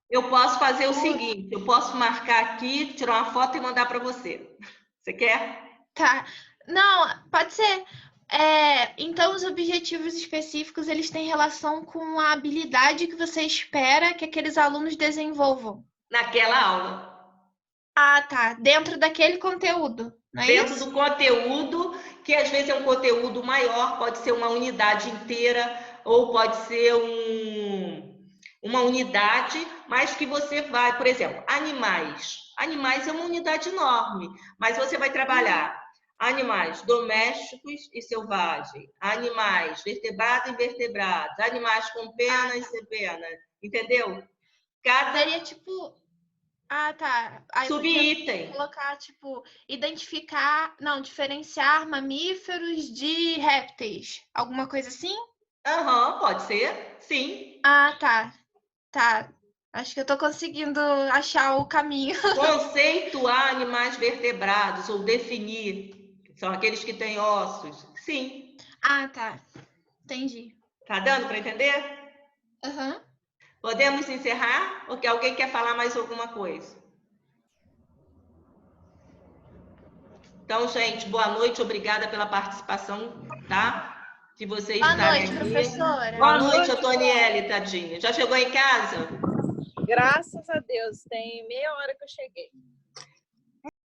Eu posso fazer o seguinte, eu posso marcar aqui, tirar uma foto e mandar para você. Você quer? Tá. Não, pode ser. Então, os objetivos específicos, eles têm relação com a habilidade que você espera que aqueles alunos desenvolvam. Naquela aula. Ah, tá. Dentro daquele conteúdo, não é Dentro isso? do conteúdo, que às vezes é um conteúdo maior, pode ser uma unidade inteira, ou pode ser uma unidade, mas que você vai, por exemplo, animais. Animais é uma unidade enorme, mas você vai trabalhar animais domésticos e selvagens, animais vertebrados e invertebrados, animais com penas e sem penas, entendeu? Seria tipo... Ah, tá. Aí subitem. Colocar, tipo, diferenciar mamíferos de répteis. Alguma coisa assim? Aham, pode ser, sim. Ah, tá. Tá. Acho que eu tô conseguindo achar o caminho. Conceituar animais vertebrados ou definir. São aqueles que têm ossos. Sim. Ah, tá. Entendi. Tá dando para entender? Aham. Podemos encerrar? Ou que alguém quer falar mais alguma coisa? Então, gente, boa noite. Obrigada pela participação, tá? De vocês Boa estarem noite, aqui. professora. Boa noite, Antoniele, tadinha. Já chegou em casa? Graças a Deus, tem meia hora que eu cheguei.